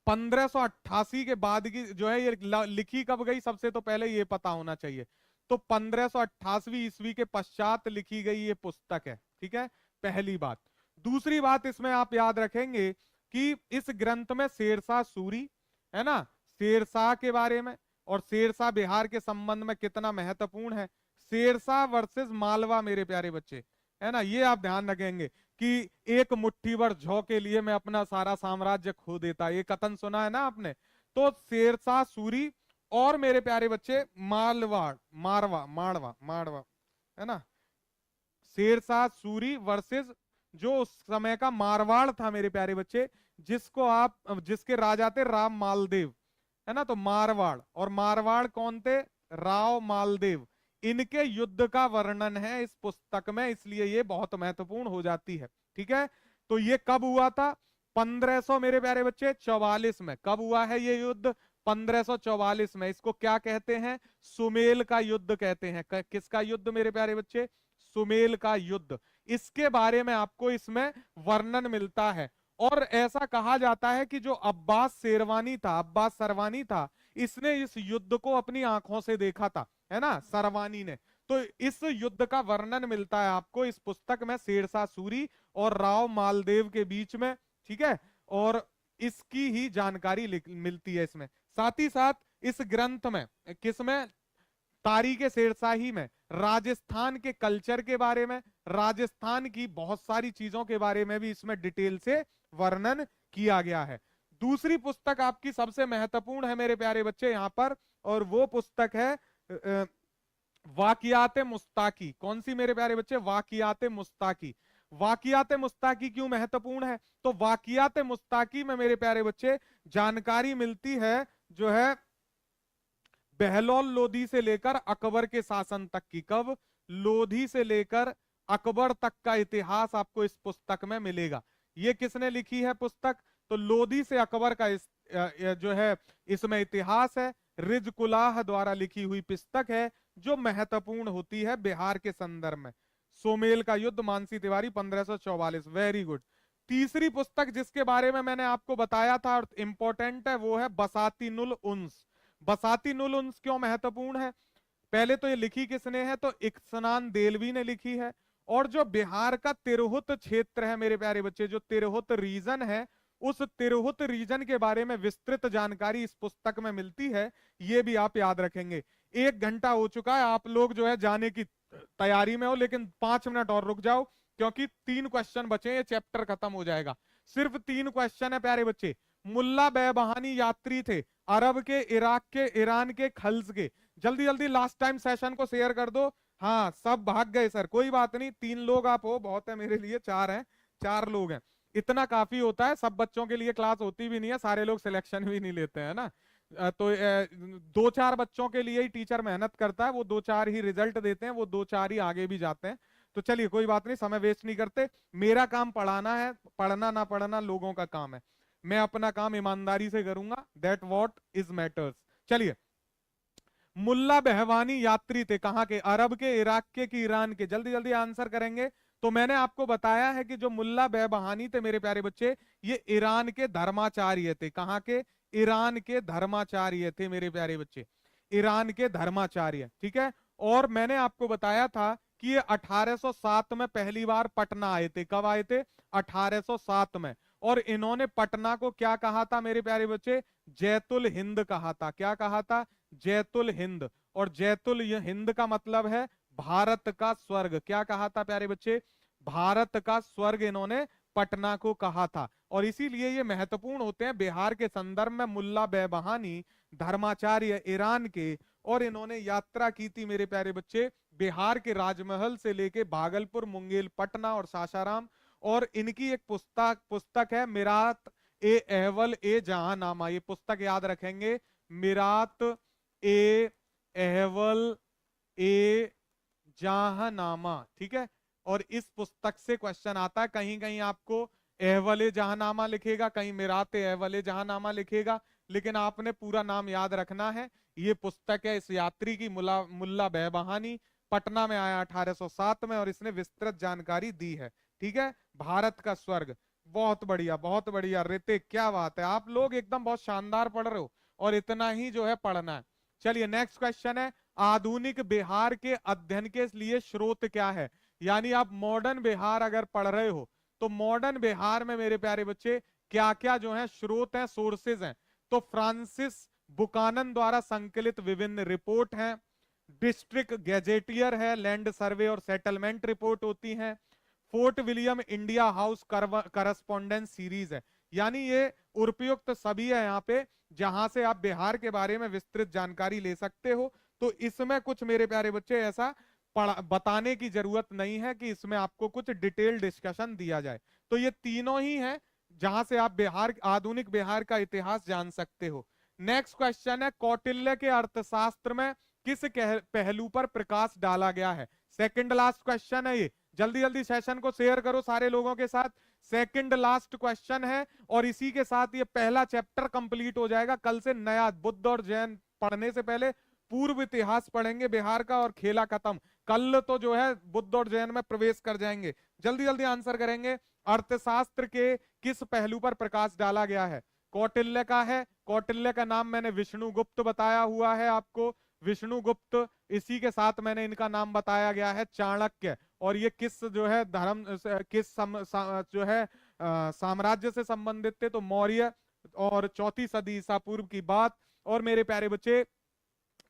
1588 के बाद की जो है ये लिखी कब गई, सबसे तो पहले ये पता होना चाहिए। तो 1588 ईस्वी के पश्चात लिखी गई ये पुस्तक है, ठीक है, पहली बात। दूसरी बात इसमें आप याद रखेंगे कि इस ग्रंथ में शेरशाह सूरी, है ना, शेरशाह के बारे में और शेरशाह बिहार के संबंध में कितना महत्वपूर्ण है। शेरशाह वर्सेस मालवा मेरे प्यारे बच्चे, है ना, ये आप ध्यान रखेंगे कि एक मुट्ठी भर जौ के लिए मैं अपना सारा साम्राज्य खो देता, ये कथन सुना है ना आपने। तो शेरशाह सूरी और मेरे प्यारे बच्चे मारवा, है ना, शेरशाह सूरी वर्सेस जो उस समय का मारवाड़ था मेरे प्यारे बच्चे, जिसके राजा थे राम मालदेव, है ना। तो मारवाड़, और मारवाड़ कौन थे? राव मालदेव। इनके युद्ध का वर्णन है इस पुस्तक में, इसलिए ये बहुत महत्वपूर्ण हो जाती है, ठीक है। तो ये कब हुआ था? 1500 मेरे प्यारे बच्चे 44 में। कब हुआ है ये युद्ध? 1544 में। इसको क्या कहते हैं? सुमेल का युद्ध कहते हैं। किसका युद्ध मेरे प्यारे बच्चे? सुमेल का युद्ध। इसके बारे में आपको इसमें वर्णन मिलता है। और ऐसा कहा जाता है कि जो अब्बास सरवानी था, इसने इस युद्ध को अपनी आंखों से देखा था, है ना, सरवानी ने। तो इस युद्ध का वर्णन मिलता है आपको इस पुस्तक में शेरशाह सूरी और राव मालदेव के बीच में, ठीक है। और इसकी ही जानकारी मिलती है इसमें। साथ ही साथ इस ग्रंथ में, किसमें? तारीख शेरशाही में राजस्थान के कल्चर के बारे में, राजस्थान की बहुत सारी चीजों के बारे में भी इसमें डिटेल से वर्णन किया गया है। दूसरी पुस्तक आपकी सबसे महत्वपूर्ण है मेरे प्यारे बच्चे यहां पर, और वो पुस्तक है वाकियात मुस्ताकी। कौन सी मेरे प्यारे बच्चे? वाकियात मुस्ताकी। वाकियात मुस्ताकी क्यों महत्वपूर्ण है? तो वाकियात मुस्ताकी में मेरे प्यारे बच्चे जानकारी मिलती है जो है बहलोल लोधी से लेकर अकबर के शासन तक की। कब? लोधी से लेकर अकबर तक का इतिहास आपको इस पुस्तक में मिलेगा। ये किसने लिखी है पुस्तक? तो लोधी से अकबर का जो है इसमें इतिहास है। रिजकुलाह द्वारा लिखी हुई पुस्तक है जो महत्वपूर्ण होती है बिहार के संदर्भ में। सोमेल का युद्ध, मानसी तिवारी 1544। Very good. तीसरी पुस्तक जिसके बारे में मैंने आपको बताया था और इंपॉर्टेंट है वो है बसातीनुल उन्स। बसातीनुल उन्स क्यों महत्वपूर्ण है? पहले तो ये लिखी किसने है? तो इक्सनान देलवी ने लिखी है। और जो बिहार का तिरहुत क्षेत्र है मेरे प्यारे बच्चे, जो तिरहुत रीजन है, उस तिरहुत रीजन के बारे में विस्तृत जानकारी इस पुस्तक में मिलती है। ये भी आप याद रखेंगे। 1 घंटा हो चुका है, आप लोग जो है जाने की तैयारी में हो, लेकिन 5 मिनट और रुक जाओ क्योंकि 3 क्वेश्चन बचे, ये चैप्टर खत्म हो जाएगा। सिर्फ 3 क्वेश्चन है प्यारे बच्चे। मुल्ला बेबहानी यात्री थे अरब के, इराक के, ईरान के, खल्ज के। जल्दी जल्दी लास्ट टाइम सेशन को शेयर कर दो। हाँ, सब भाग गए सर, कोई बात नहीं, 3 लोग आप हो, बहुत है मेरे लिए, 4 हैं, 4 लोग हैं, इतना काफी होता है। सब बच्चों के लिए क्लास होती भी नहीं है, सारे लोग सिलेक्शन भी नहीं लेते हैं ना। तो 2-4 बच्चों के लिए ही टीचर मेहनत करता है, वो 2-4 ही रिजल्ट देते हैं, वो 2-4 ही आगे भी जाते हैं। तो चलिए कोई बात नहीं, समय वेस्ट नहीं करते। मेरा काम पढ़ाना है, पढ़ना ना पढ़ना लोगों का काम है। मैं अपना काम ईमानदारी से करूंगा, दैट व्हाट इज मैटर्स। चलिए, मुल्ला बेहवानी यात्री थे कहां के? अरब के, इराक के, कि ईरान के? जल्दी जल्दी आंसर करेंगे। तो मैंने आपको बताया है कि जो मुल्ला बेबहानी थे मेरे प्यारे बच्चे, ये ईरान के धर्माचार्य थे। कहां के? ईरान के धर्माचार्य थे मेरे प्यारे बच्चे, ईरान के धर्माचार्य, ठीक है। और मैंने आपको बताया था कि ये 1807 में पहली बार पटना आए थे। कब आए थे? 1807 में। और इन्होंने पटना को क्या कहा था मेरे प्यारे बच्चे? जैतुल हिंद कहा था। क्या कहा था? जैतुल हिंद। और जैतुल हिंद का मतलब है भारत का स्वर्ग। क्या कहा था प्यारे बच्चे? भारत का स्वर्ग इन्होंने पटना को कहा था। और इसीलिए ये महत्वपूर्ण होते हैं बिहार के संदर्भ में। मुल्ला बेबहानी धर्माचार्य ईरान के, और इन्होंने यात्रा की थी मेरे प्यारे बच्चे बिहार के राजमहल से लेके भागलपुर, मुंगेर, पटना और सासाराम। और इनकी एक पुस्तक है मिरात ए अहवल ए जहांनामा। ये पुस्तक याद रखेंगे, मिरात ए अहवल ए जहांनामा, ठीक है। और इस पुस्तक से क्वेश्चन आता है, कहीं कहीं आपको अहवल जहांनामा लिखेगा, कहीं मिरात अहवल जहांनामा लिखेगा, लेकिन आपने पूरा नाम याद रखना है। ये पुस्तक है इस यात्री की, मुल्ला बेबहानी, पटना में आया 1807 में, और इसने विस्तृत जानकारी दी है, ठीक है। भारत का स्वर्ग। बहुत बढ़िया, बहुत बढ़िया ऋतिक, क्या बात है, आप लोग एकदम बहुत शानदार पढ़ रहे हो, और इतना ही जो है पढ़ना है। चलिए नेक्स्ट क्वेश्चन है, आधुनिक बिहार के अध्ययन के लिए स्रोत क्या है? यानी आप मॉडर्न बिहार अगर पढ़ रहे हो तो मॉडर्न बिहार में मेरे प्यारे बच्चे क्या क्या जो है स्रोत हैं, सोर्सेज हैं? तो फ्रांसिस बुकानन द्वारा संकलित विभिन्न रिपोर्ट हैं, डिस्ट्रिक्ट गैजेटियर है, लैंड सर्वे और सेटलमेंट रिपोर्ट होती हैं, fort William India house correspondence series है। यानी ये उपयुक्त सभी है यहाँ पे जहां से आप बिहार के बारे में विस्तृत जानकारी ले सकते हो। तो इसमें कुछ मेरे प्यारे बच्चे ऐसा बताने की जरूरत नहीं है कि इसमें आपको कुछ डिटेल डिस्कशन दिया जाए। तो ये तीनों ही हैं जहां से आप बिहार, आधुनिक बिहार का इतिहास जान सकते हो। नेक्स्ट क्वेश्चन है, कौटिल्य के अर्थशास्त्र में किस पहलू पर प्रकाश डाला गया है? सेकंड लास्ट क्वेश्चन है ये, जल्दी जल्दी सेशन को शेयर करो सारे लोगों के साथ। सेकंड लास्ट क्वेश्चन है, और इसी के साथ ये पहला चैप्टर कंप्लीट हो जाएगा। कल से नया बुद्ध और जैन पढ़ने से पहले पूर्व इतिहास पढ़ेंगे बिहार का, और खेला खत्म। कल तो जो है बुद्ध और जैन में प्रवेश कर जाएंगे। जल्दी जल्दी आंसर करेंगे। अर्थशास्त्र के किस पहलू पर प्रकाश डाला गया है? कौटिल्य का है। कौटिल्य का नाम मैंने विष्णुगुप्त बताया हुआ है आपको, विष्णुगुप्त। इसी के साथ मैंने इनका नाम बताया गया है चाणक्य। और ये किस जो है धर्म, किस जो है साम्राज्य से संबंधित थे? तो मौर्य, और 4वीं सदी ईसा पूर्व की बात। और मेरे प्यारे बच्चे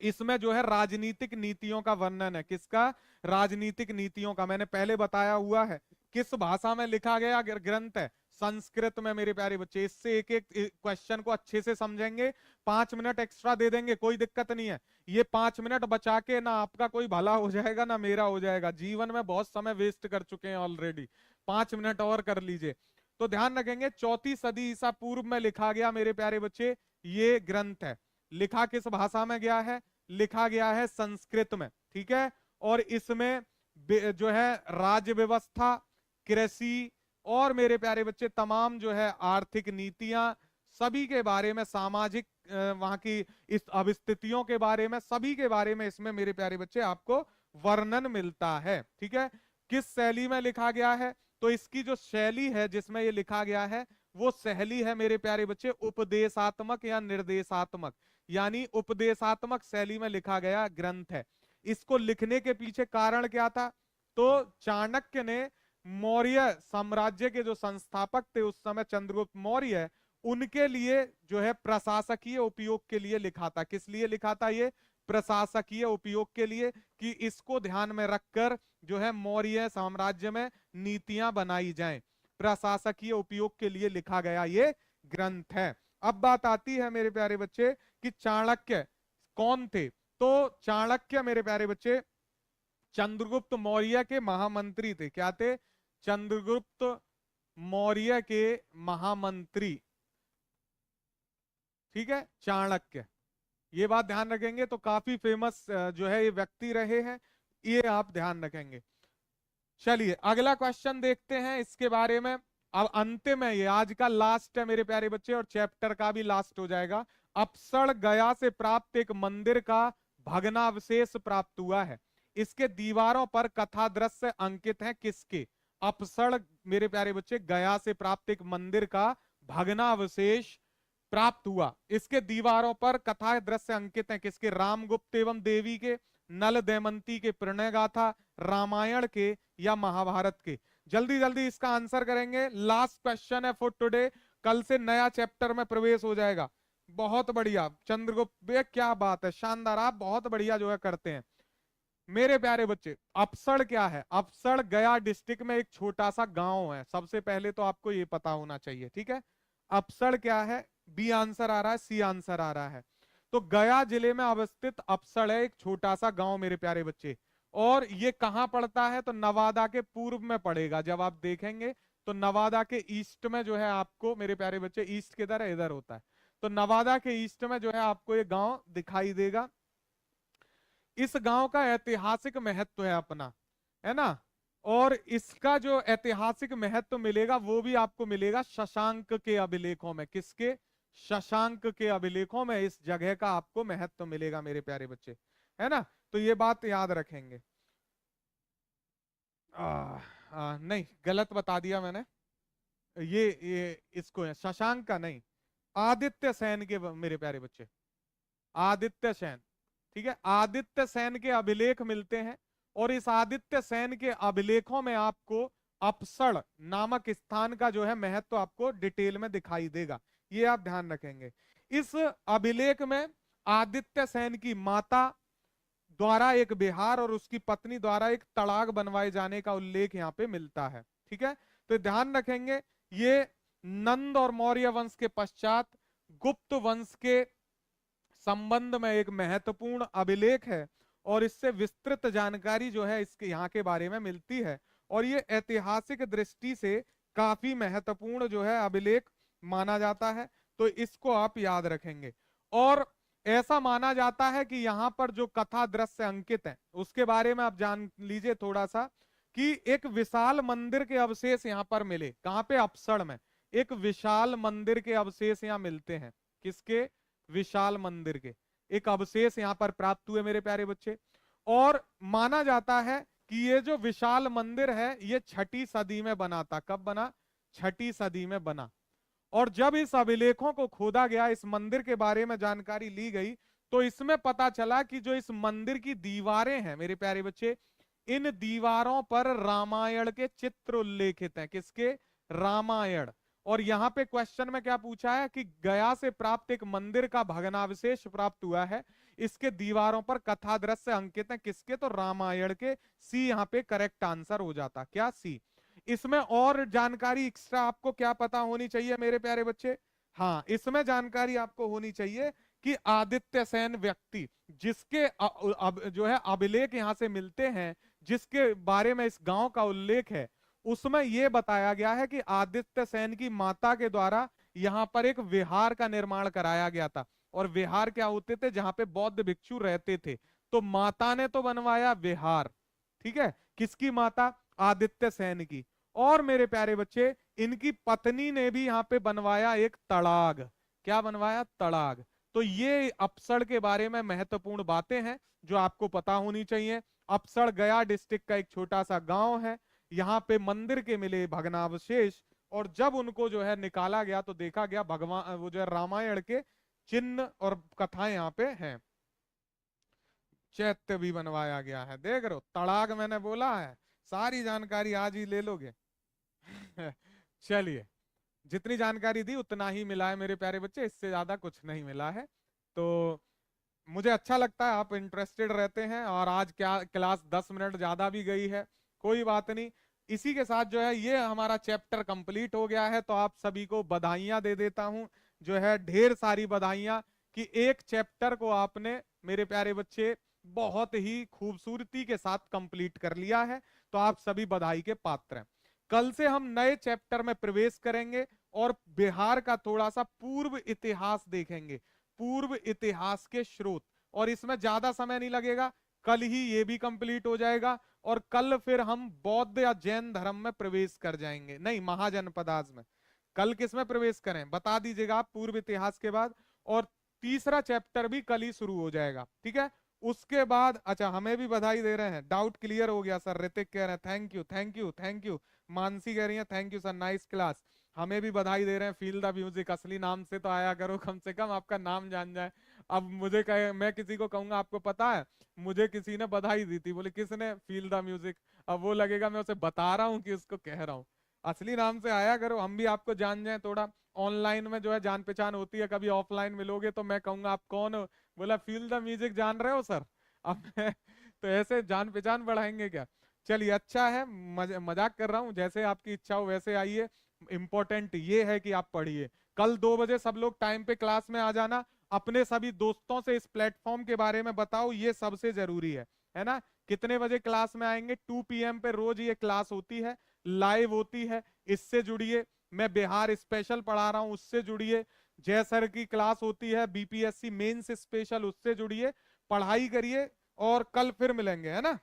इसमें जो है राजनीतिक नीतियों का वर्णन है। किसका? राजनीतिक नीतियों का। मैंने पहले बताया हुआ है किस भाषा में लिखा गया ग्रंथ है, संस्कृत में मेरे प्यारे बच्चे। इससे एक एक क्वेश्चन को अच्छे से समझेंगे। 5 मिनट एक्स्ट्रा दे देंगे, कोई दिक्कत नहीं है। ये 5 मिनट बचा के ना आपका कोई भला हो जाएगा ना मेरा हो जाएगा। जीवन में बहुत समय वेस्ट कर चुके हैं ऑलरेडी। 5 मिनट और कर लीजिए। तो ध्यान रखेंगे 4वीं सदी ईसा पूर्व में लिखा गया मेरे प्यारे बच्चे ये ग्रंथ है। लिखा किस भाषा में गया है? लिखा गया है संस्कृत में, ठीक है। और इसमें जो है राज्य व्यवस्था, कृषि और मेरे प्यारे बच्चे तमाम जो है आर्थिक नीतियां, सभी के बारे में, सामाजिक वहां की इस अवस्थितियों के बारे में, सभी के बारे में इसमें मेरे प्यारे बच्चे आपको वर्णन मिलता है, ठीक है। किस शैली में लिखा गया है? तो इसकी जो शैली है जिसमें ये लिखा गया है वो शैली है मेरे प्यारे बच्चे उपदेशात्मक या निर्देशात्मक, यानी उपदेशात्मक शैली में लिखा गया ग्रंथ है। इसको लिखने के पीछे कारण क्या था? तो चाणक्य ने मौर्य साम्राज्य के जो संस्थापक थे उस समय चंद्रगुप्त मौर्य, उनके लिए जो है प्रशासकीय उपयोग के लिए लिखा था। किस लिए लिखा था? ये प्रशासकीय उपयोग के लिए, कि इसको ध्यान में रखकर जो है मौर्य साम्राज्य में नीतियां बनाई जाएं। प्रशासकीय उपयोग के लिए लिखा गया ये ग्रंथ है। अब बात आती है मेरे प्यारे बच्चे कि चाणक्य कौन थे? तो चाणक्य मेरे प्यारे बच्चे चंद्रगुप्त मौर्य के महामंत्री थे। क्या थे? चंद्रगुप्त मौर्य के महामंत्री, ठीक है, चाणक्य। ये बात ध्यान रखेंगे। तो काफी फेमस जो है ये व्यक्ति रहे हैं, ये आप ध्यान रखेंगे। चलिए अगला क्वेश्चन देखते हैं इसके बारे में। अब अंतिम है, ये आज का लास्ट है मेरे प्यारे बच्चे और चैप्टर का भी लास्ट हो जाएगा। अपसड़ गया से प्राप्त एक मंदिर का भग्नावशेष प्राप्त हुआ है। इसके दीवारों पर कथा दृश्य अंकित हैं किसके? अपसड़ मेरे प्यारे बच्चे गया से प्राप्त एक मंदिर का भग्नावशेष प्राप्त हुआ। इसके दीवारों पर कथा दृश्य अंकित हैं किसके? रामगुप्त एवं देवी के, नल दमयंती के प्रणय गाथा, रामायण के या महाभारत के? जल्दी जल्दी इसका आंसर करेंगे। लास्ट क्वेश्चन है फॉर टुडे। कल से नया चैप्टर में प्रवेश हो जाएगा। बहुत बढ़िया चंद्रगुप्त, क्या बात है, शानदार, आप बहुत बढ़िया जो है करते हैं मेरे प्यारे बच्चे। अपसड़ क्या है? अपसड़ गया डिस्ट्रिक्ट में एक छोटा सा गांव है। सबसे पहले तो आपको ये पता होना चाहिए, ठीक है। अपसड़ क्या है? बी आंसर आ रहा है, सी आंसर आ रहा है। तो गया जिले में अवस्थित अपसड़ है एक छोटा सा गांव मेरे प्यारे बच्चे। और ये कहां पड़ता है? तो नवादा के पूर्व में पड़ेगा। जब आप देखेंगे तो नवादा के ईस्ट में जो है आपको मेरे प्यारे बच्चे, ईस्ट किधर है? इधर होता है। तो नवादा के ईस्ट में जो है आपको ये गांव दिखाई देगा। इस गांव का ऐतिहासिक महत्व है अपना, है ना। और इसका जो ऐतिहासिक महत्व मिलेगा वो भी आपको मिलेगा शशांक के अभिलेखों में। किसके? शशांक के अभिलेखों में इस जगह का आपको महत्व मिलेगा मेरे प्यारे बच्चे, है ना। तो ये बात याद रखेंगे। नहीं, गलत बता दिया मैंने। ये इसको है, शशांक का नहीं, आदित्य सेन के मेरे प्यारे बच्चे, आदित्य सेन, ठीक है। आदित्य सेन के अभिलेख मिलते हैं और इस आदित्य सेन के अभिलेखों में आपको अपसड़ नामक स्थान का जो है महत्व आपको डिटेल में दिखाई देगा। ये आप ध्यान रखेंगे। इस अभिलेख में आदित्य सेन की माता द्वारा एक बिहार और उसकी पत्नी द्वारा एक तड़ाग बनवाए जाने का उल्लेख यहाँ पे मिलता है, ठीक है। तो ध्यान रखेंगे ये नंद और मौर्य वंश के पश्चात गुप्त वंश के संबंध में एक महत्वपूर्ण अभिलेख है और इससे विस्तृत जानकारी जो है इसके यहाँ के बारे में मिलती है। और ये ऐतिहासिक दृष्टि से काफी महत्वपूर्ण जो है अभिलेख माना जाता है। तो इसको आप याद रखेंगे। और ऐसा माना जाता है कि यहाँ पर जो कथा दृश्य अंकित है उसके बारे में आप जान लीजिए थोड़ा सा, कि एक विशाल मंदिर के अवशेष यहाँ पर मिले। कहाँ पे? अपसड़ में एक विशाल मंदिर के अवशेष यहाँ मिलते हैं। किसके? विशाल मंदिर के एक अवशेष यहाँ पर प्राप्त हुए मेरे प्यारे बच्चे। और माना जाता है कि ये जो विशाल मंदिर है ये 6ठी सदी में बना था। कब बना? 6ठी सदी में बना। और जब इस अभिलेखों को खोदा गया, इस मंदिर के बारे में जानकारी ली गई, तो इसमें पता चला कि जो इस मंदिर की दीवारें हैं मेरे प्यारे बच्चे, इन दीवारों पर रामायण के चित्र उल्लेखित हैं। किसके? रामायण। और यहाँ पे क्वेश्चन में क्या पूछा है कि गया से प्राप्त एक मंदिर का भग्नावशेष प्राप्त हुआ है, इसके दीवारों पर कथा दृश्य अंकित हैं। किसके? तो रामायण के। सी यहाँ पे करेक्ट आंसर हो जाता। क्या? सी। इसमें और जानकारी एक्स्ट्रा आपको क्या पता होनी चाहिए मेरे प्यारे बच्चे? हाँ, इसमें जानकारी आपको होनी चाहिए कि आदित्य सेन व्यक्ति जिसके जो है अभिलेख यहां से मिलते हैं, जिसके बारे में इस गांव का उल्लेख है, उसमें यह बताया गया है कि आदित्य सेन की माता के द्वारा यहाँ पर एक विहार का निर्माण कराया गया था। और विहार क्या होते थे? जहां पे बौद्ध भिक्षु रहते थे। तो माता ने तो बनवाया विहार, ठीक है, किसकी माता? आदित्य सेन की। और मेरे प्यारे बच्चे, इनकी पत्नी ने भी यहाँ पे बनवाया एक तड़ाग। क्या बनवाया? तड़ाग। तो ये अपसड़ के बारे में महत्वपूर्ण बातें हैं जो आपको पता होनी चाहिए। अपसड़ गया डिस्ट्रिक्ट का एक छोटा सा गांव है। यहाँ पे मंदिर के मिले भग्नावशेष, और जब उनको जो है निकाला गया तो देखा गया भगवान वो जो है रामायण के चिन्ह और कथाएं यहाँ पे हैं। चैत्य भी बनवाया गया है, देख रहे हो, तड़ाग मैंने बोला है, सारी जानकारी आज ही ले लोगे। चलिए, जितनी जानकारी दी उतना ही मिला है मेरे प्यारे बच्चे, इससे ज्यादा कुछ नहीं मिला है। तो मुझे अच्छा लगता है आप इंटरेस्टेड रहते हैं, और आज क्या क्लास 10 मिनट ज्यादा भी गई है, कोई बात नहीं। इसी के साथ जो है ये हमारा चैप्टर कंप्लीट हो गया है। तो आप सभी को बधाइयां दे देता हूं, जो है ढेर सारी बधाइयां कि एक चैप्टर को आपने मेरे प्यारे बच्चे बहुत ही खूबसूरती के साथ कंप्लीट कर लिया है। तो आप सभी बधाई के पात्र हैं। कल से हम नए चैप्टर में प्रवेश करेंगे और बिहार का थोड़ा सा पूर्व इतिहास देखेंगे, पूर्व इतिहास के स्रोत। और इसमें ज्यादा समय नहीं लगेगा, कल ही ये भी कंप्लीट हो जाएगा। और कल फिर हम बौद्ध या जैन धर्म में प्रवेश कर जाएंगे, नहीं, महाजनपदाज में। कल किस में प्रवेश करें बता दीजिएगा आप, पूर्व इतिहास के बाद। और तीसरा चैप्टर भी कल ही शुरू हो जाएगा, ठीक है। उसके बाद अच्छा, हमें भी बधाई दे रहे हैं, डाउट क्लियर हो गया सर, ऋतिक कह रहे हैं thank you thank you thank you, Mansi कह रही है thank you sir, nice class. हमें भी बधाई दे रहे हैं, फील द म्यूजिक, असली नाम से तो आया करो, कम से कम आपका नाम जान जाए। अब मुझे कहे, मैं किसी को कहूंगा आपको पता है, मुझे किसी ने बधाई दी थी, बोले किसने? Feel the music. अब वो लगेगा मैं उसे बता रहा हूँ कि उसको कह रहा हूँ। असली नाम से आया करो, हम भी आपको जान जाए थोड़ा। ऑनलाइन में जो है जान पहचान होती है, कभी ऑफलाइन मिलोगे तो मैं कहूंगा आप कौन हो, बोला फील द म्यूजिक जान रहे हो सर। अब तो ऐसे जान पहचान बढ़ाएंगे क्या? चलिए, अच्छा है, मजाक कर रहा हूँ, जैसे आपकी इच्छा हो वैसे आइए। इंपॉर्टेंट ये है कि आप पढ़िए। कल 2 बजे सब लोग टाइम पे क्लास में आ जाना। अपने सभी दोस्तों से इस प्लेटफॉर्म के बारे में बताओ, ये सबसे जरूरी है ना। कितने बजे क्लास में आएंगे? 2 PM पे रोज ये क्लास होती है, लाइव होती है, इससे जुड़िए। मैं बिहार स्पेशल पढ़ा रहा हूं, उससे जुड़िए। जय सर की क्लास होती है बीपीएससी मेंस स्पेशल, उससे जुड़िए, पढ़ाई करिए। और कल फिर मिलेंगे, है ना।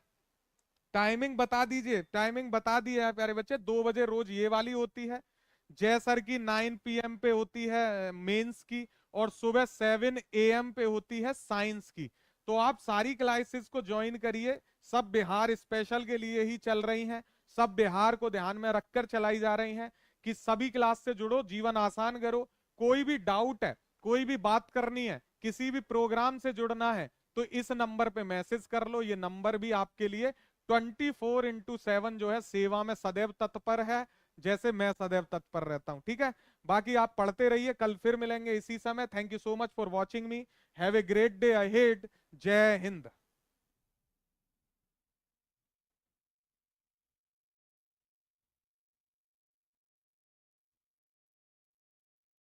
टाइमिंग बता दीजिए, टाइमिंग बता दी है प्यारे बच्चे, 2 बजे रोज ये वाली होती है। जय सर की 9 PM पे होती है मेंस की, और सुबह 7 AM पे होती है साइंस की। तो आप सारी क्लासेस को ज्वाइन करिए, सब बिहार स्पेशल के लिए ही चल रही हैं, सब बिहार को ध्यान में रखकर चलाई जा रही हैं। कि सभी क्लास से जुड़ो, जीवन आसान करो। कोई भी डाउट है, कोई भी बात करनी है, किसी भी प्रोग्राम से जुड़ना है, तो इस नंबर पे मैसेज कर लो। ये नंबर भी आपके लिए 24/7 जो है सेवा में सदैव तत्पर है, जैसे मैं सदैव तत्पर रहता हूं, ठीक है। बाकी आप पढ़ते रहिए, कल फिर मिलेंगे इसी समय। Thank you so much for watching me, have a great day ahead. जय हिंद।